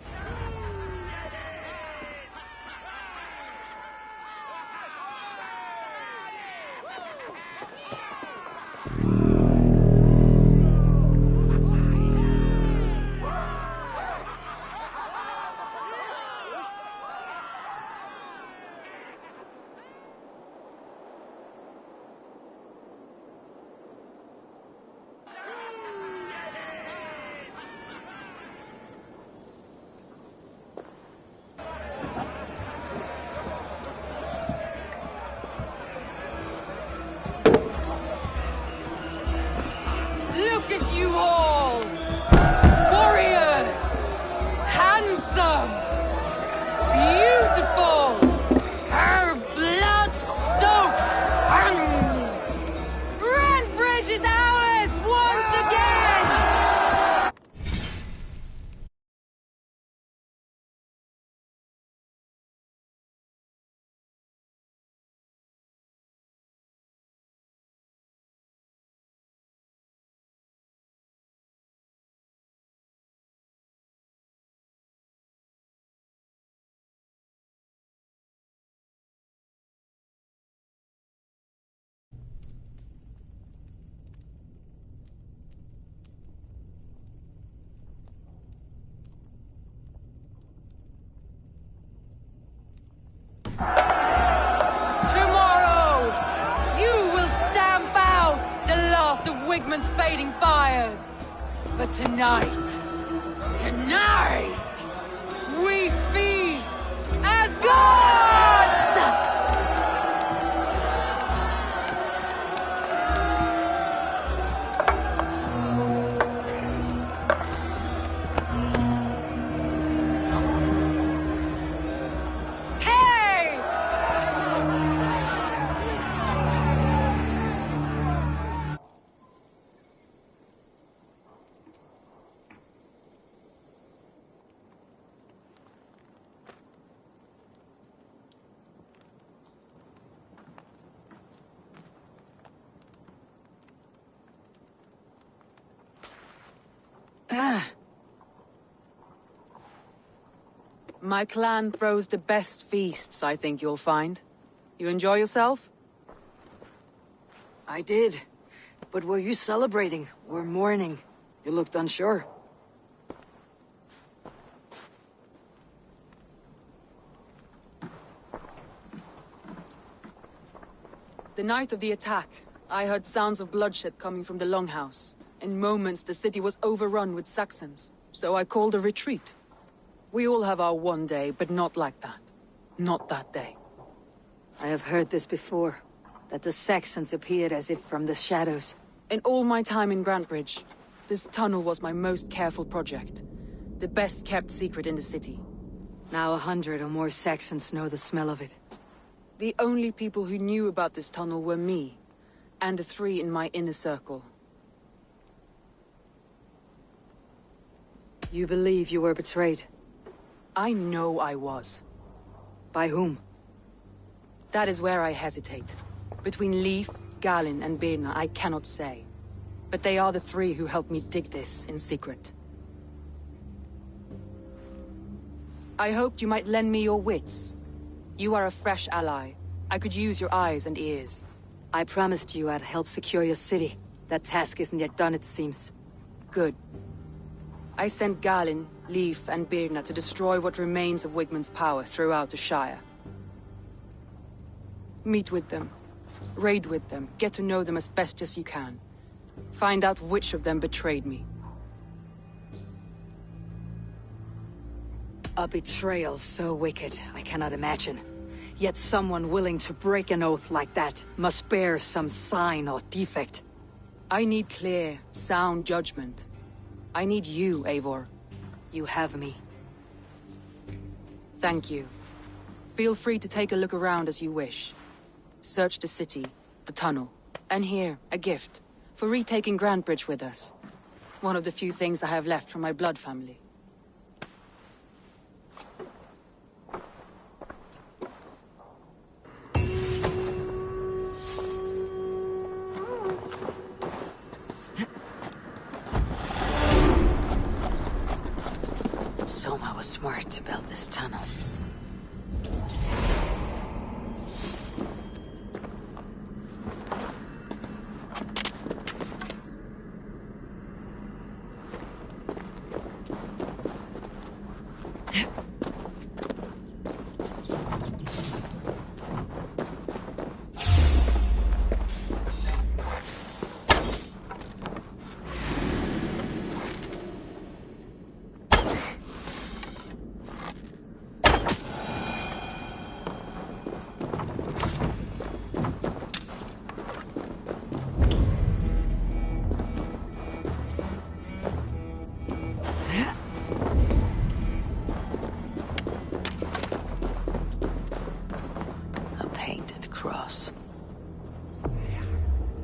Look at you all! Warriors! Handsome! Beautiful! fading fires. But tonight, we feast as gods! Hey! My clan throws the best feasts, I think you'll find. You enjoy yourself? I did. But were you celebrating or mourning? You looked unsure. The night of the attack, I heard sounds of bloodshed coming from the Longhouse. In moments, the city was overrun with Saxons, so I called a retreat. We all have our one day, but not like that. Not that day. I have heard this before, that the Saxons appeared as if from the shadows. In all my time in Grantebridge, this tunnel was my most careful project. The best kept secret in the city. Now 100 or more Saxons know the smell of it. The only people who knew about this tunnel were me, and the 3 in my inner circle. You believe you were betrayed? I know I was. By whom? That is where I hesitate. Between Leif, Galin, and Birna, I cannot say. But they are the 3 who helped me dig this in secret. I hoped you might lend me your wits. You are a fresh ally. I could use your eyes and ears. I promised you I'd help secure your city. That task isn't yet done, it seems. Good. I sent Galin, Leif, and Birna to destroy what remains of Wigmund's power throughout the Shire. Meet with them. Raid with them. Get to know them as best as you can. Find out which of them betrayed me. A betrayal so wicked, I cannot imagine. Yet someone willing to break an oath like that must bear some sign or defect. I need clear, sound judgment. I need you, Eivor. You have me. Thank you. Feel free to take a look around as you wish. Search the city, the tunnel, and here, a gift, for retaking Grantebridge with us. One of the few things I have left from my blood family. Soma was smart to build this tunnel.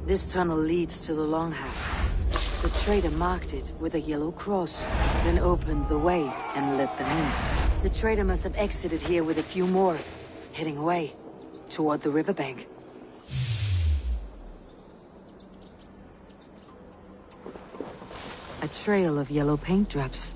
This tunnel leads to the Longhouse. The trader marked it with a yellow cross, then opened the way and let them in. The trader must have exited here with a few more, heading away, toward the riverbank. A trail of yellow paint drops.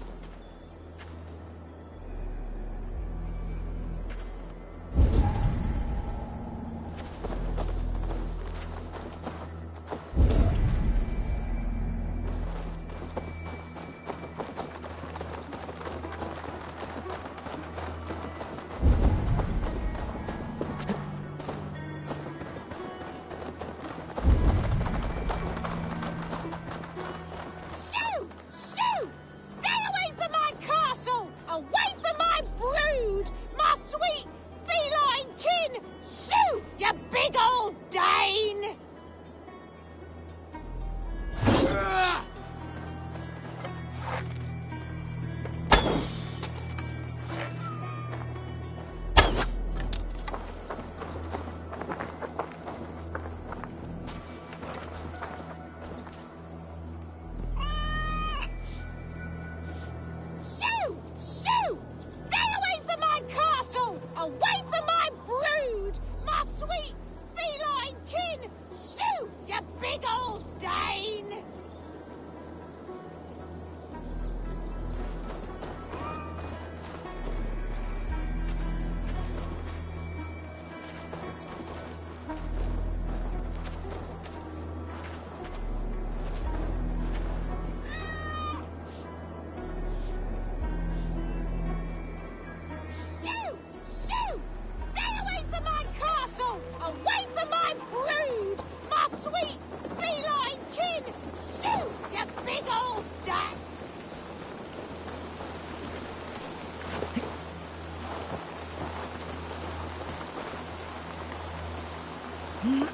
Shoot!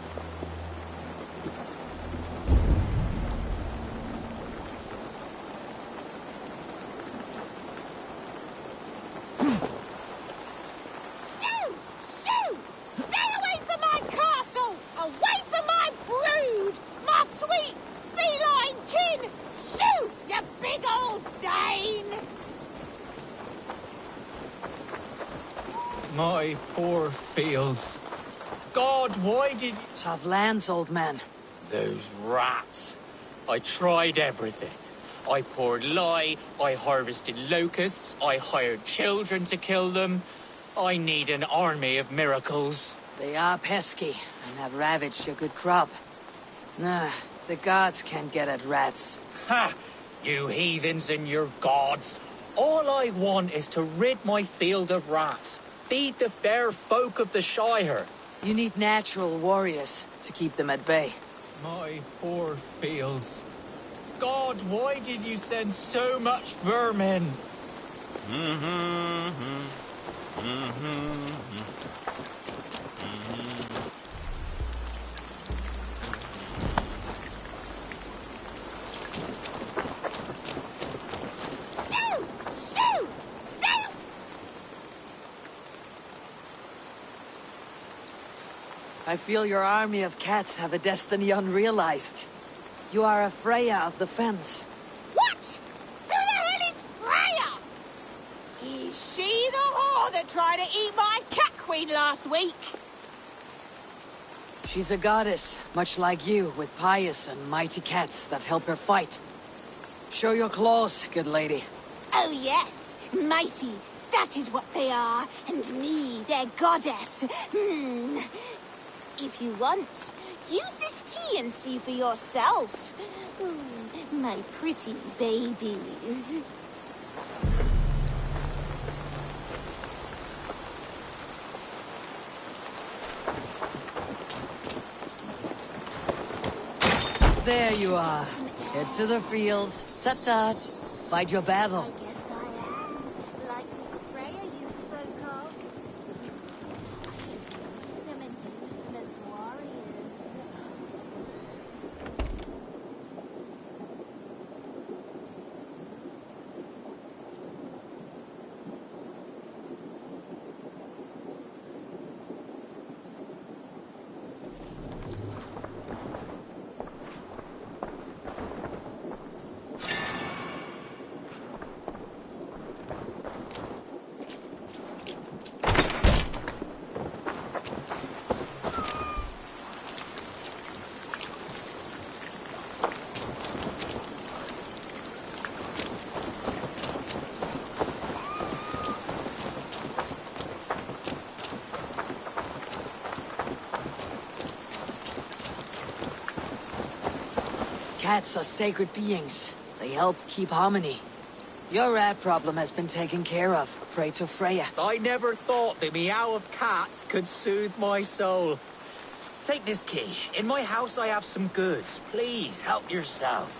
Shoot! Stay away from my castle! Away from my brood! My sweet feline kin! Shoot, you big old Dane! My poor fields. God, why did you... Tough lands, old man. Those rats. I tried everything. I poured lye, I harvested locusts, I hired children to kill them. I need an army of miracles. They are pesky and have ravaged your good crop. Nah, the gods can't get at rats. Ha! You heathens and your gods. All I want is to rid my field of rats. Feed the fair folk of the Shire. You need natural warriors to keep them at bay. My poor fields. God, why did you send so much vermin? Shoot! Shoot! Stay... I feel your army of cats have a destiny unrealized. You are a Freya of the Fens. What? Who the hell is Freya? Is she the whore that tried to eat my cat queen last week? She's a goddess, much like you, with pious and mighty cats that help her fight. Show your claws, good lady. Oh yes, mighty. That is what they are. And me, their goddess. If you want, use this key and see for yourself. My pretty babies. There you are. Head to the fields. Tut-tut. Fight your battle. I guess I am. Like this Freya you spoke of. I should release them and use them as warriors. Cats are sacred beings. They help keep harmony. Your rat problem has been taken care of. Pray to Freya. I never thought the meow of cats could soothe my soul. Take this key. In my house I have some goods. Please, help yourself.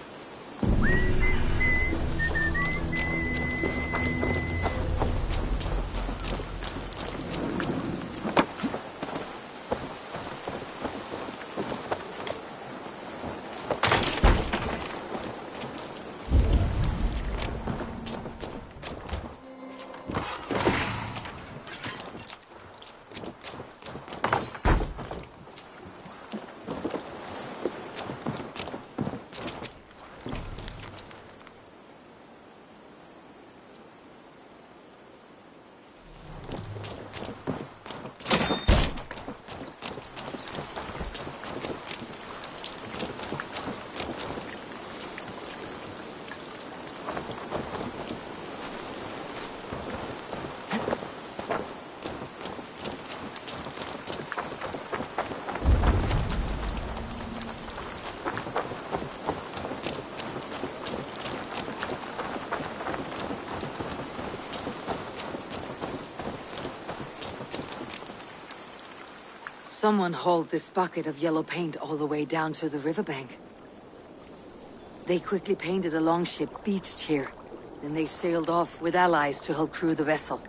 Someone hauled this bucket of yellow paint all the way down to the riverbank. They quickly painted a longship beached here. Then they sailed off with allies to help crew the vessel.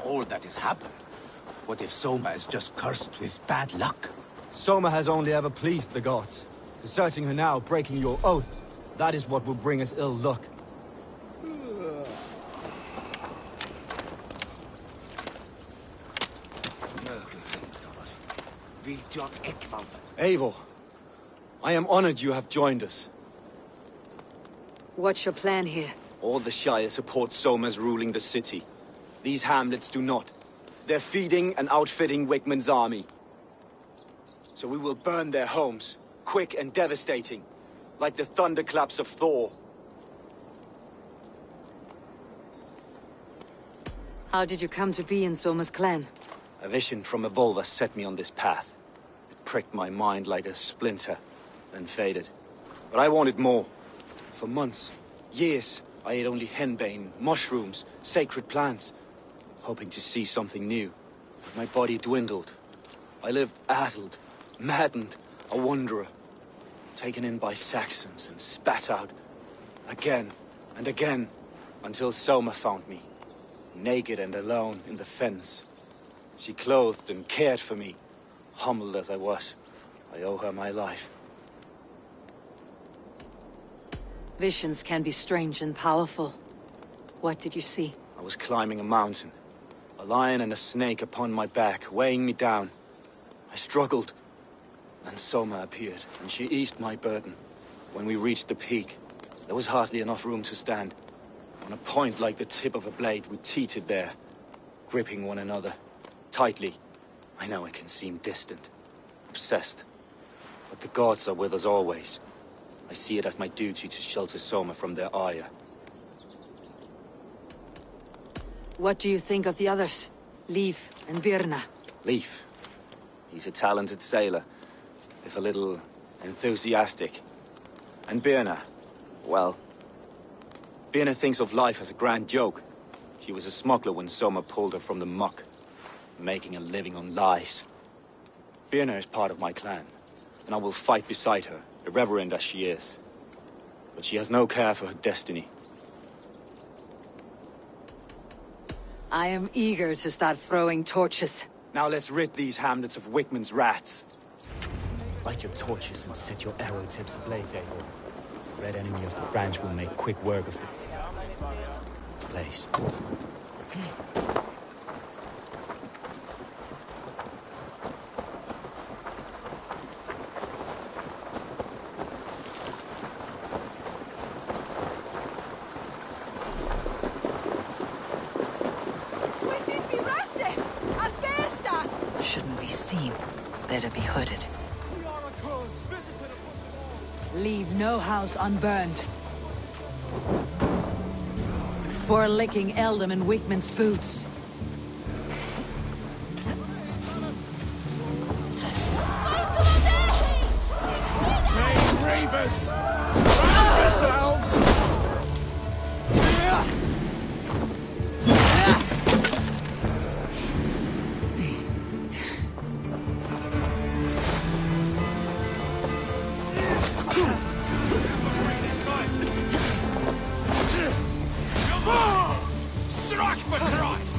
All that has happened. What if Soma is just cursed with bad luck? Soma has only ever pleased the gods. Deserting her now, breaking your oath, that is what will bring us ill luck. Eivor, I am honored you have joined us. What's your plan here? All the Shire support Soma's ruling the city. These hamlets do not. They're feeding and outfitting Wigmund's army. So we will burn their homes, quick and devastating, like the thunderclaps of Thor. How did you come to be in Soma's clan? A vision from a Volva set me on this path. It pricked my mind like a splinter, then faded. But I wanted more. For months, years, I ate only henbane, mushrooms, sacred plants, hoping to see something new. But my body dwindled. I lived addled, maddened, a wanderer, taken in by Saxons and spat out again and again, until Soma found me, naked and alone in the fens. She clothed and cared for me, humbled as I was. I owe her my life. Visions can be strange and powerful. What did you see? I was climbing a mountain. A lion and a snake upon my back, weighing me down. I struggled. Then Soma appeared, and she eased my burden. When we reached the peak, there was hardly enough room to stand. On a point like the tip of a blade, we teetered there, gripping one another, tightly. I know it can seem distant, obsessed. But the gods are with us always. I see it as my duty to shelter Soma from their ire. What do you think of the others? Leif and Birna? Leif. He's a talented sailor, if a little enthusiastic. And Birna, well, Birna thinks of life as a grand joke. She was a smuggler when Soma pulled her from the muck, making a living on lies. Birna is part of my clan, and I will fight beside her, irreverent as she is. But she has no care for her destiny. I am eager to start throwing torches. Now let's rid these hamlets of Wickman's rats. Light your torches and set your arrow tips ablaze, Eivor. The red enemy of the branch will make quick work of the place. Shouldn't be seen. Better be hooded. Leave no house unburned. For licking Eldam and Wickman's boots. Dame Reavers! Rouse yourselves! Strike for Christ!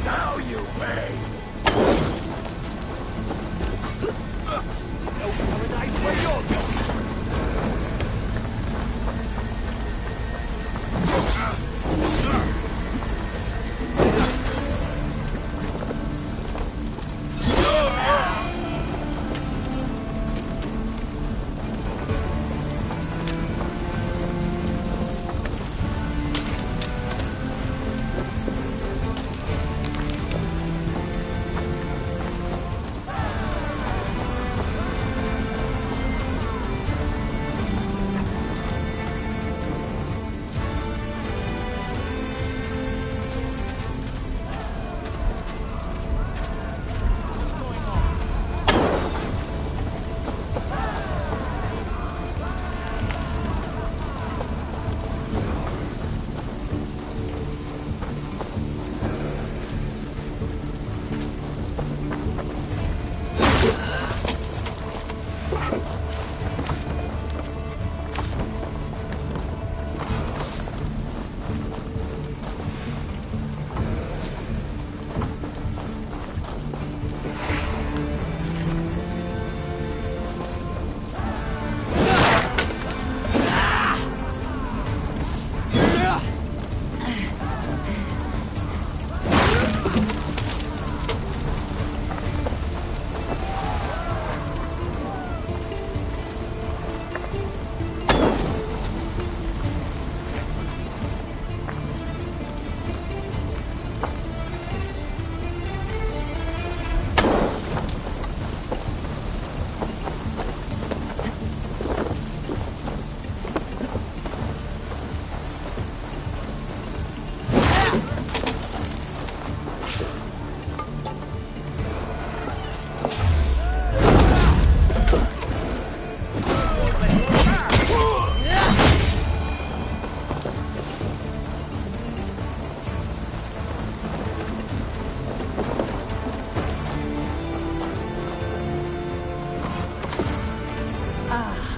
Now you pay! No paradise where you're going!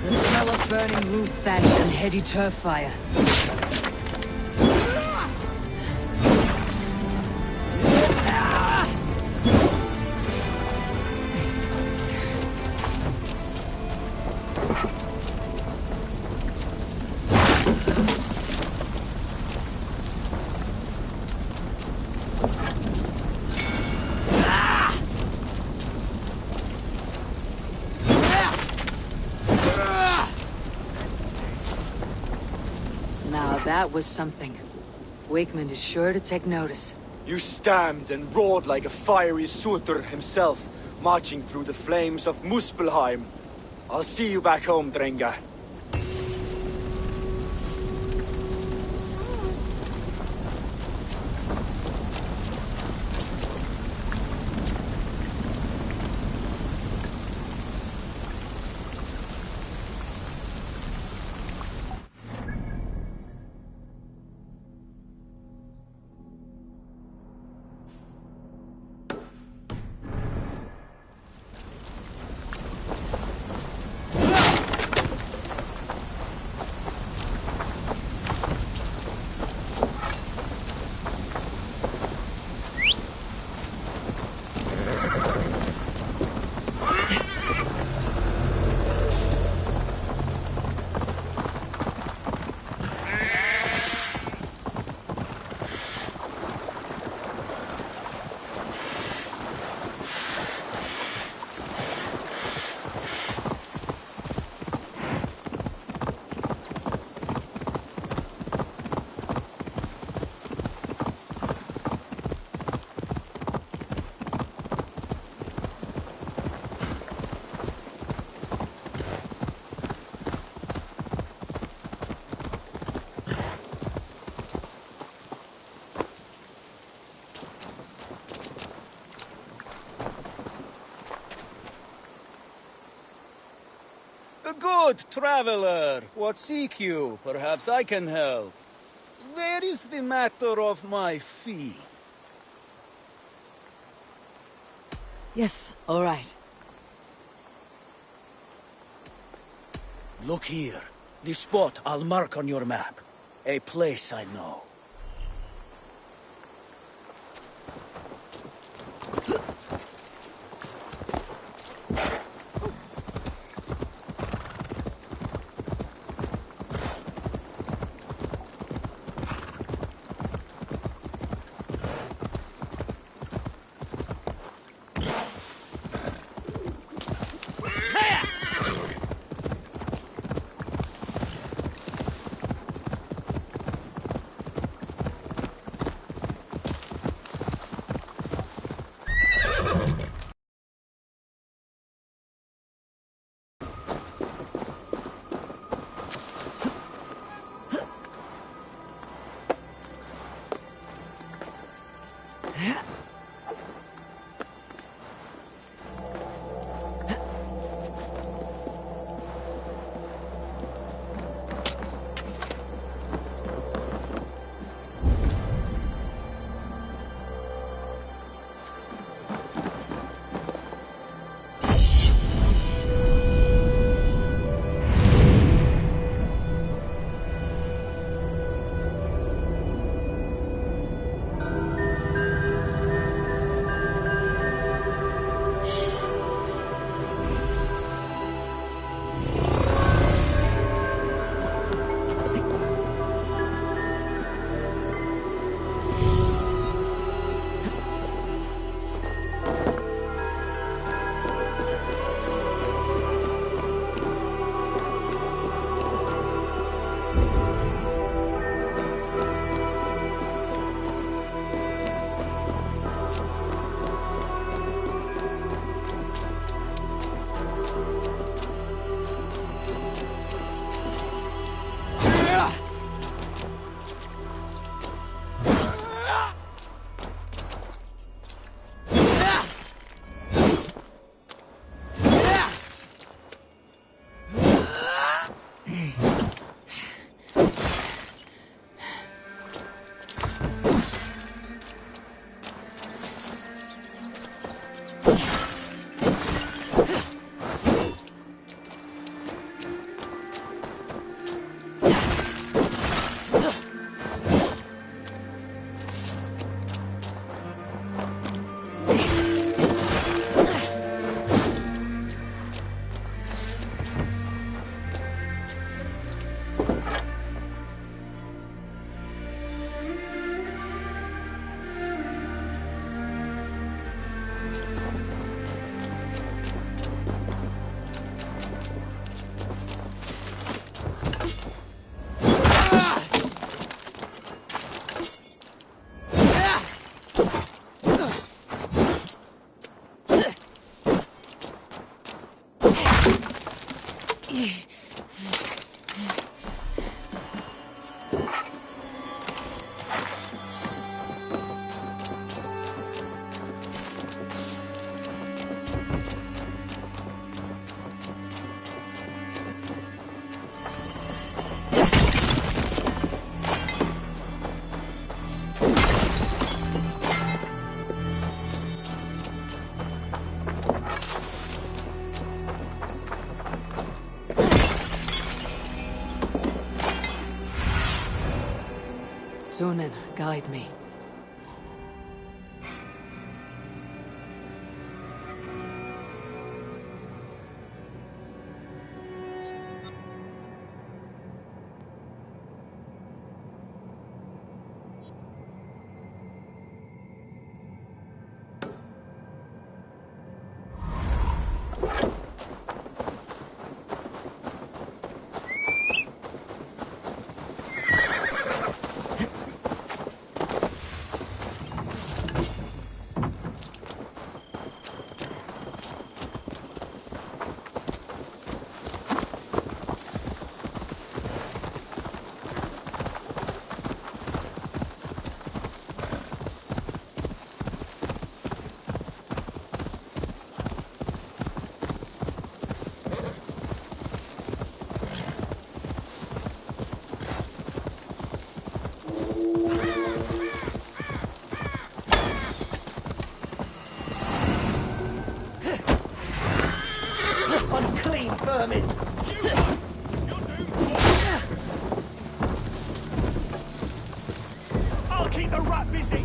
The smell of burning roof thatch and heady turf fire. Now that was something. Wakeman is sure to take notice. You stamped and roared like a fiery Surtur himself, marching through the flames of Muspelheim. I'll see you back home, Drenga. Good traveler, what seek you? Perhaps I can help. There is the matter of my fee. Yes, all right. Look here. The spot I'll mark on your map. A place I know. Sunan, guide me. Keep the rat busy!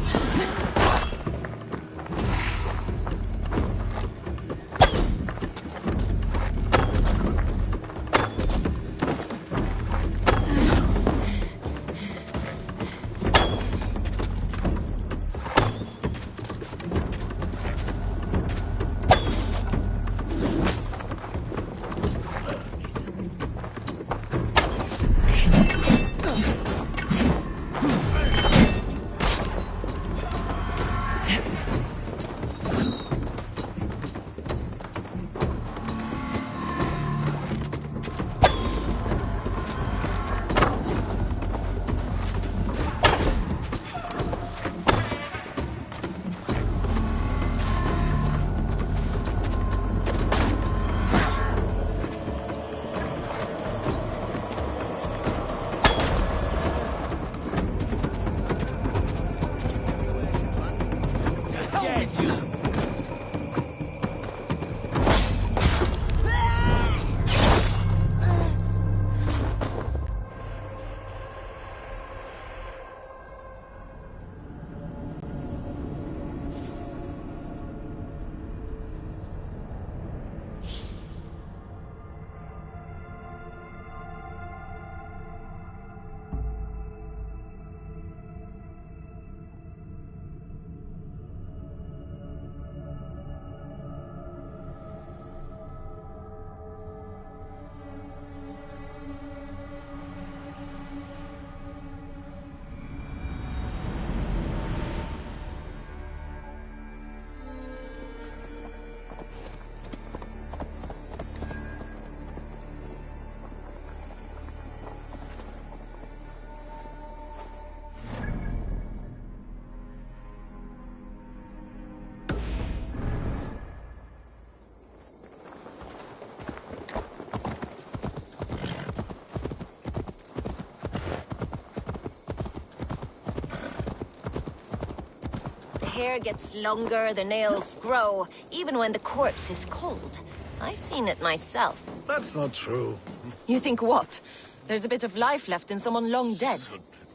Hair gets longer, the nails grow, even when the corpse is cold. I've seen it myself. That's not true. You think what? There's a bit of life left in someone long dead?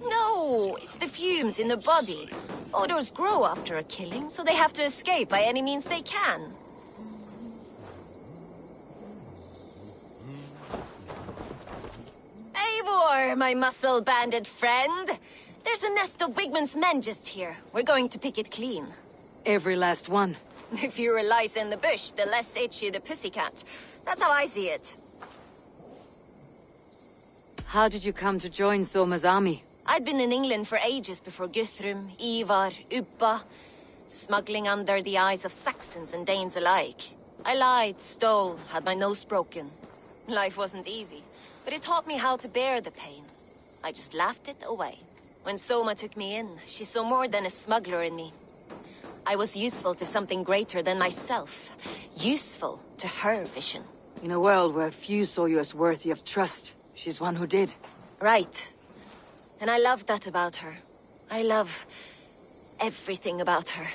No, it's the fumes in the body. Odors grow after a killing, so they have to escape by any means they can. Eivor, my muscle-banded friend! There's a nest of Wigman's men just here. We're going to pick it clean. Every last one. The fewer lice in the bush, the less itchy the pussycat. That's how I see it. How did you come to join Soma's army? I'd been in England for ages before Guthrum, Ivar, Ubba, smuggling under the eyes of Saxons and Danes alike. I lied, stole, had my nose broken. Life wasn't easy, but it taught me how to bear the pain. I just laughed it away. When Soma took me in, she saw more than a smuggler in me. I was useful to something greater than myself. Useful to her vision. In a world where few saw you as worthy of trust, she's one who did. Right. And I love that about her. I love everything about her.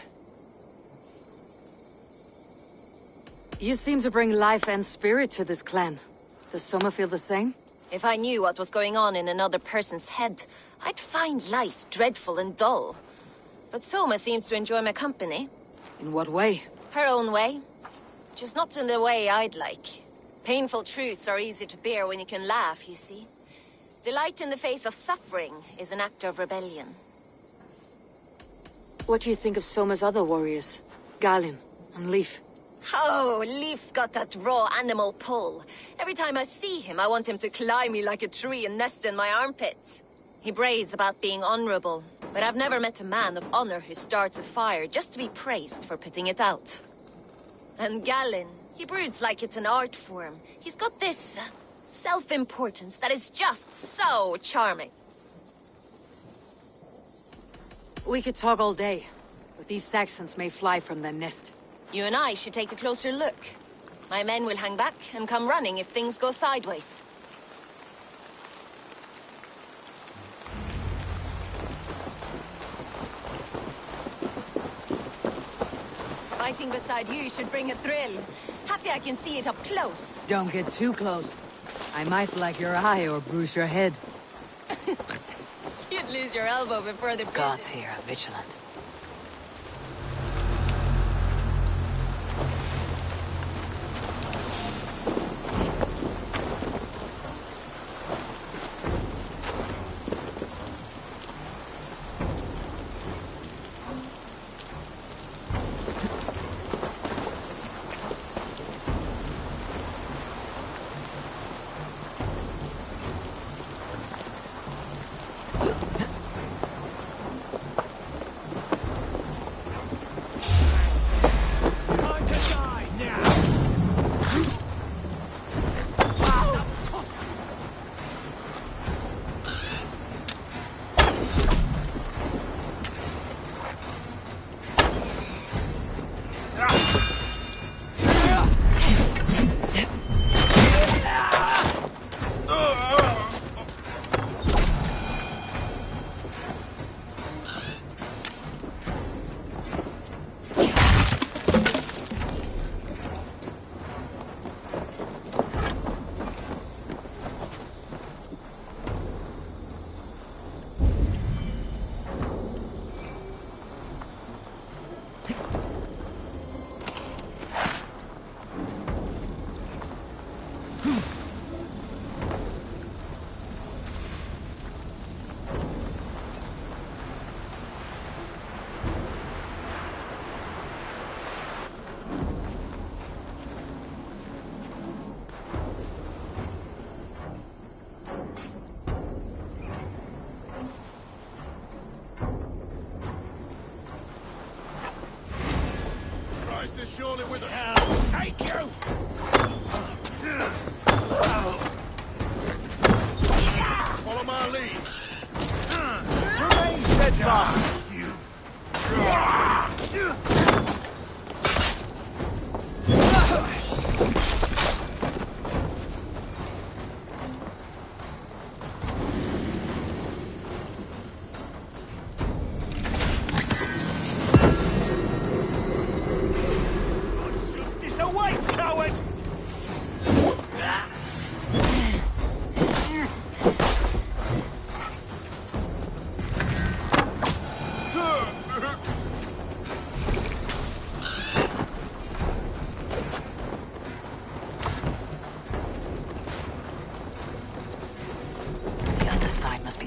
You seem to bring life and spirit to this clan. Does Soma feel the same? If I knew what was going on in another person's head, I'd find life dreadful and dull. But Soma seems to enjoy my company. In what way? Her own way. Just not in the way I'd like. Painful truths are easy to bear when you can laugh, you see. Delight in the face of suffering is an act of rebellion. What do you think of Soma's other warriors? Galin and Leif? Oh, Leif's got that raw animal pull. Every time I see him, I want him to climb me like a tree and nest in my armpits. He brays about being honorable, but I've never met a man of honor who starts a fire just to be praised for putting it out. And Galin, he broods like it's an art form. He's got this self-importance that is just so charming. We could talk all day, but these Saxons may fly from their nest. You and I should take a closer look. My men will hang back and come running if things go sideways. Fighting beside you should bring a thrill. Happy I can see it up close. Don't get too close. I might black your eye or bruise your head. You'd Lose your elbow before the Gods here are vigilant. Surely with us. Take you! Follow my lead. Remain steadfast!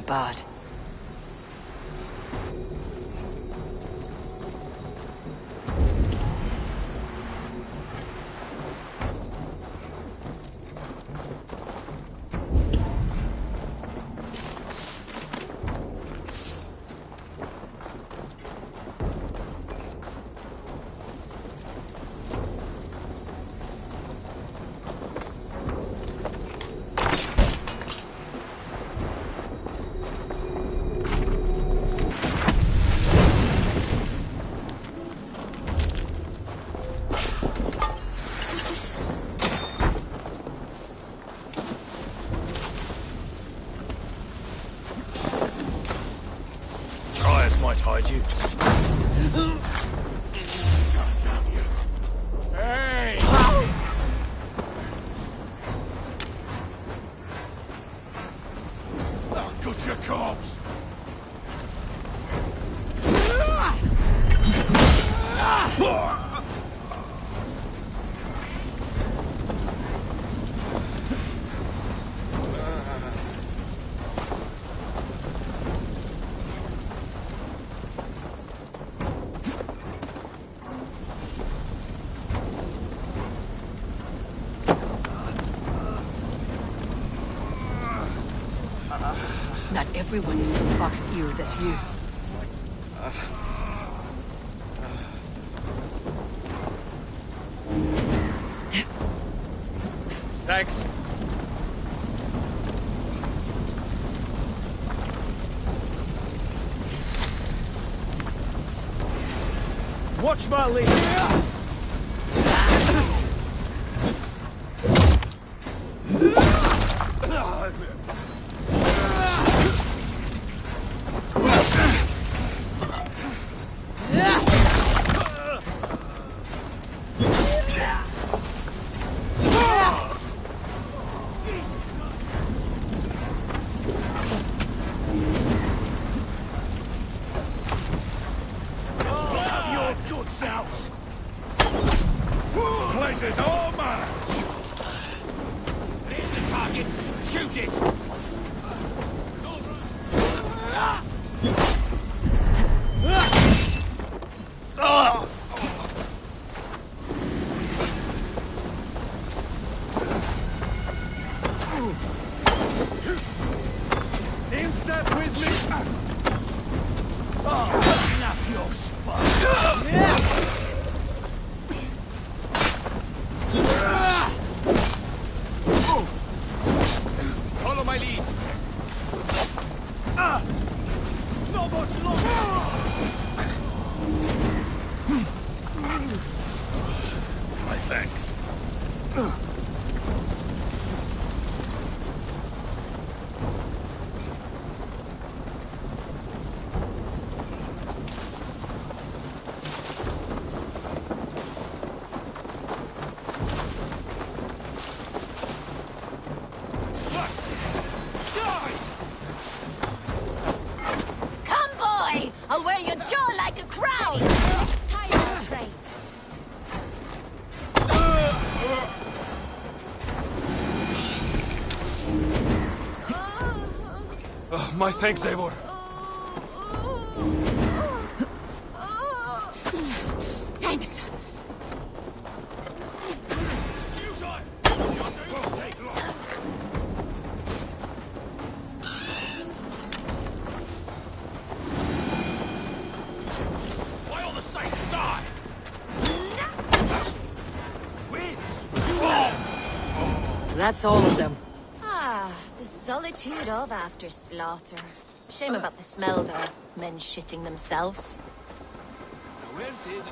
Barred. Might hide you. Hey! I'll gut your corpse. Not everyone is so fox-eared as you. Thanks. Watch my lead! Shoot it! In step with me! Snap your spine! Follow my lead! Not much longer! My thanks. Come, boy! I'll wear your jaw like a crown! It's time to pray. My thanks, Eivor. Thanks. Why all the saints die? That's all of them. Ah, the solitude of after slaughter. Shame about the smell, though. Men shitting themselves. Where did...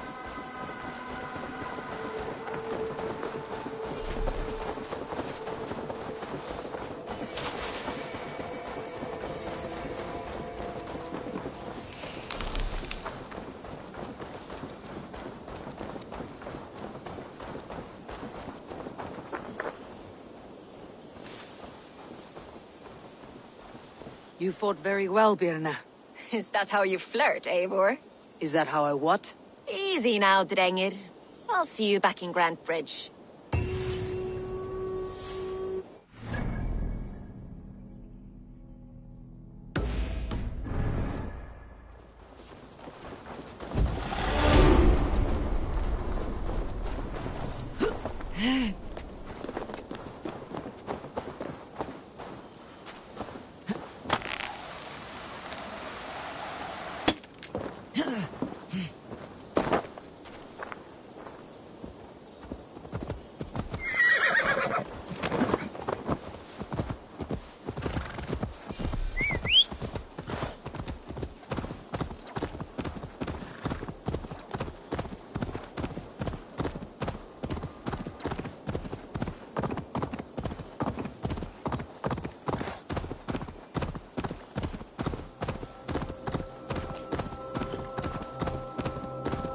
You fought very well, Birna. Is that how you flirt, Eivor? Is that how I what? Easy now, Drengir. I'll see you back in Grand Bridge.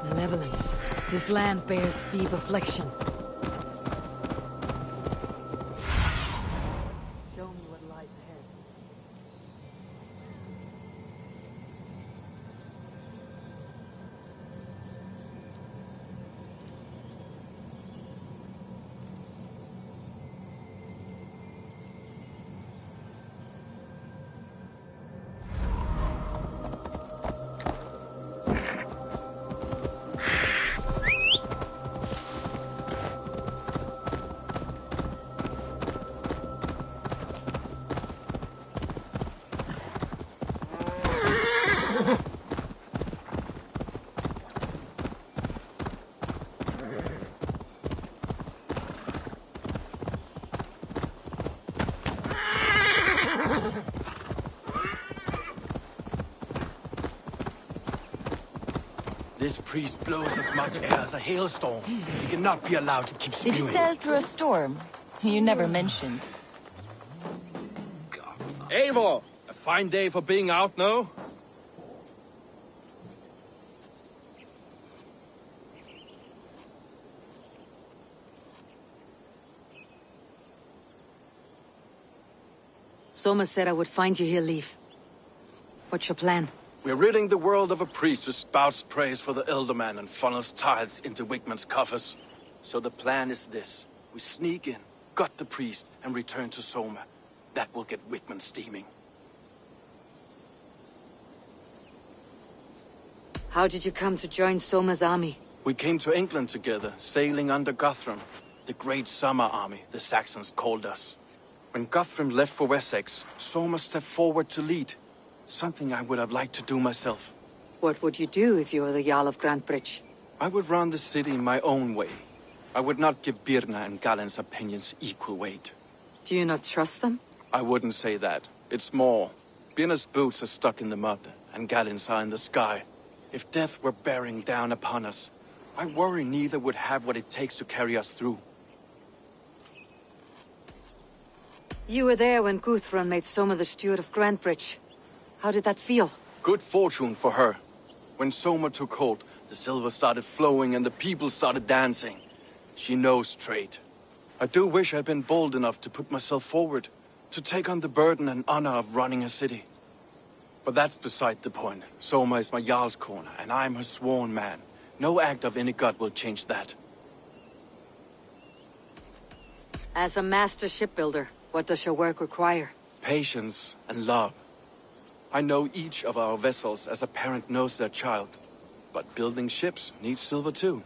Malevolence. This land bears deep affliction. Show me what lies ahead. This priest blows as much air as a hailstorm. He cannot be allowed to keep spewing. Did you sail through a storm? You never mentioned. Eivor! A fine day for being out, no? Soma said I would find you here, Leaf. What's your plan? We're ridding the world of a priest who spouts praise for the Elderman and funnels tithes into Wigman's coffers. So the plan is this. We sneak in, gut the priest, and return to Soma. That will get Wickman steaming. How did you come to join Soma's army? We came to England together, sailing under Guthrum. The Great Summer Army, the Saxons called us. When Guthrum left for Wessex, Soma stepped forward to lead. Something I would have liked to do myself. What would you do if you were the Jarl of Grantebridge? I would run the city in my own way. I would not give Birna and Galen's opinions equal weight. Do you not trust them? I wouldn't say that. It's more. Birna's boots are stuck in the mud, and Galen's are in the sky. If death were bearing down upon us, I worry neither would have what it takes to carry us through. You were there when Guthrum made Soma the steward of Grantebridge. How did that feel? Good fortune for her. When Soma took hold, the silver started flowing and the people started dancing. She knows trade. I do wish I'd been bold enough to put myself forward, to take on the burden and honor of running a city. But that's beside the point. Soma is my Jarl's corner, and I'm her sworn man. No act of any god will change that. As a master shipbuilder, what does your work require? Patience and love. I know each of our vessels as a parent knows their child. But building ships needs silver too.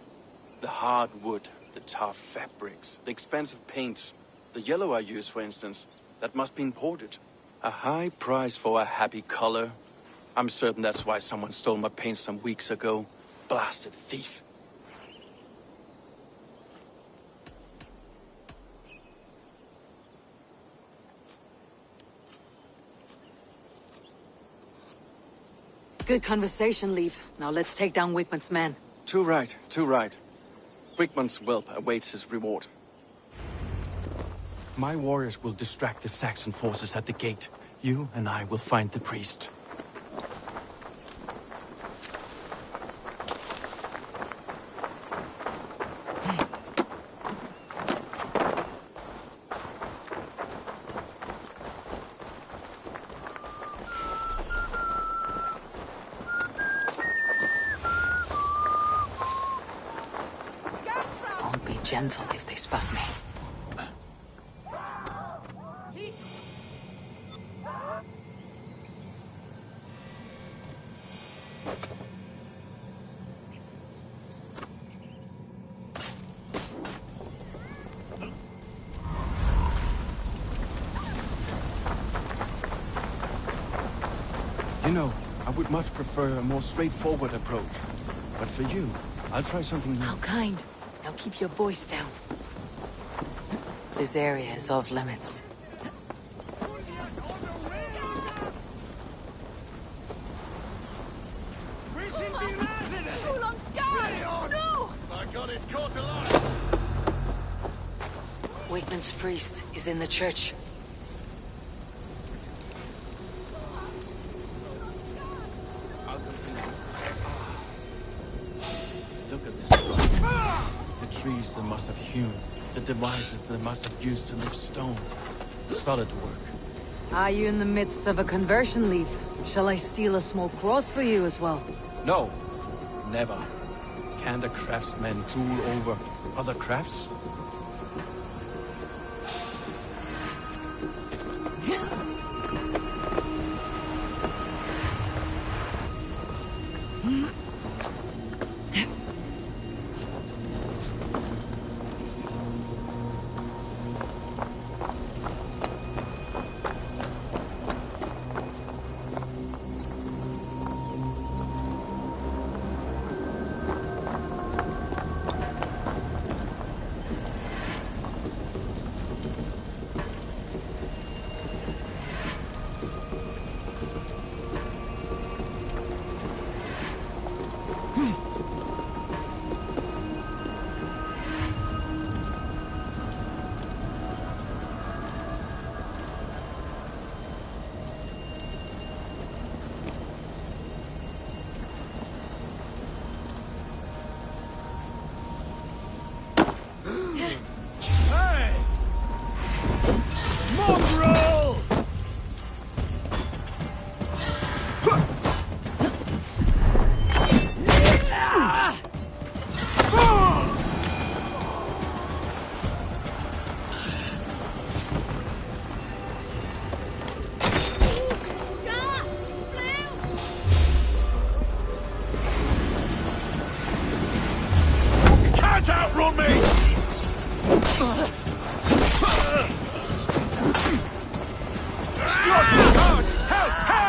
The hard wood, the tough fabrics, the expensive paints. The yellow I use, for instance, that must be imported. A high price for a happy color. I'm certain that's why someone stole my paint some weeks ago. Blasted thief. Good conversation, Leif. Now let's take down Wickman's men. Too right, too right. Wickman's whelp awaits his reward. My warriors will distract the Saxon forces at the gate. You and I will find the priest. Won't be gentle if they spot me. You know, I would much prefer a more straightforward approach. But for you, I'll try something new. How kind. Now keep your voice down. This area is off limits. My God, it's caught alive! Wickman's priest is in the church. Look at this rock. The trees they must have hewn. The devices they must have used to lift stone. Solid work. Are you in the midst of a conversion, Leif? Shall I steal a small cross for you as well? No. Never. Can the craftsmen drool over other crafts?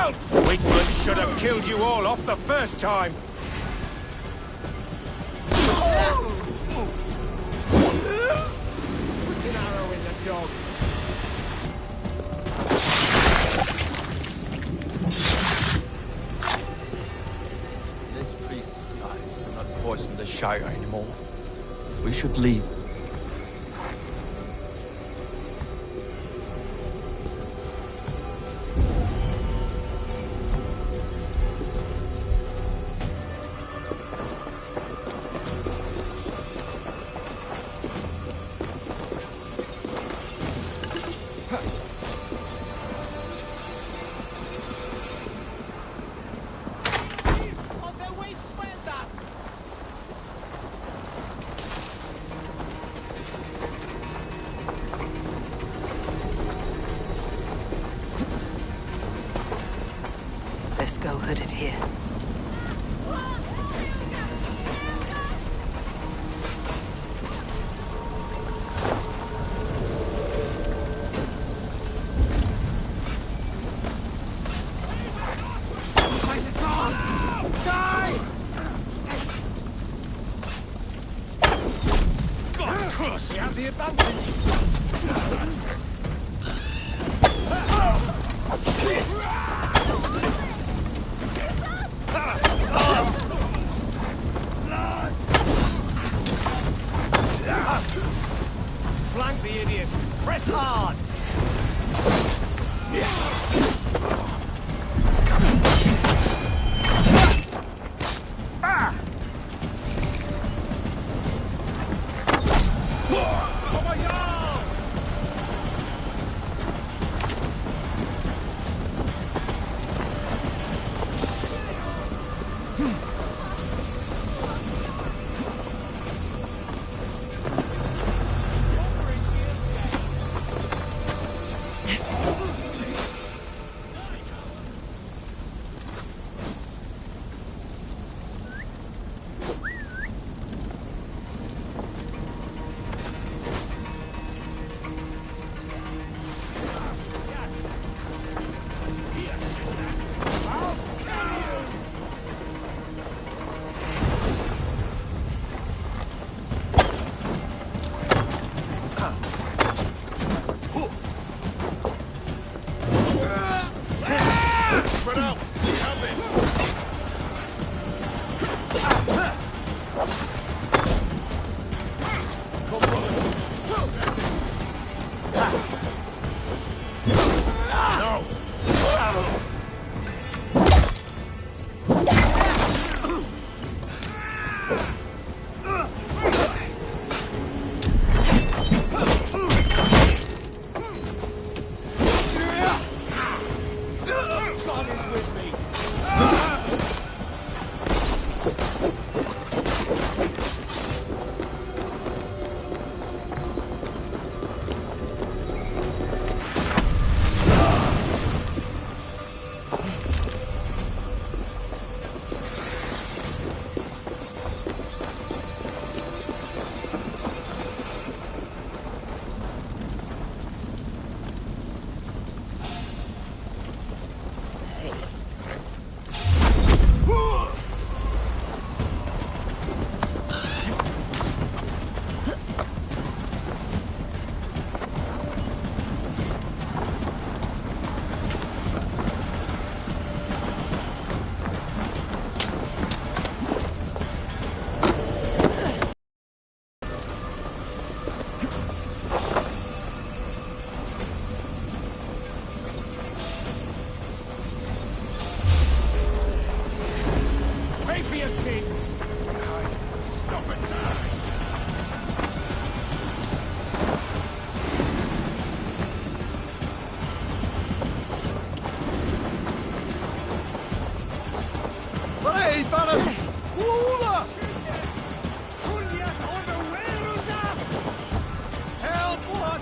Help! Wigman should have killed you all off the first time. Put an arrow in the dog. This priest's lies will not poison the Shire anymore. We should leave. Let's go hooded here. God, cross! We have the advantage! Flank the idiot! Press hard! Spread out! Have this! Come, brother! No! God is with me! Pay for your sins! Stop it now! Hey, Banner! Woola! Help! What?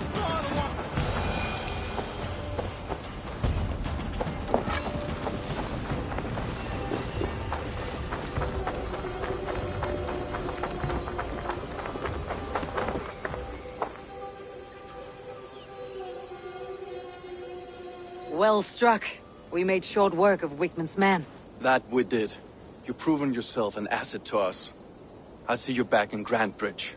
Well struck. We made short work of Wickman's men. That we did. You've proven yourself an asset to us. I'll see you back in Grantbridge.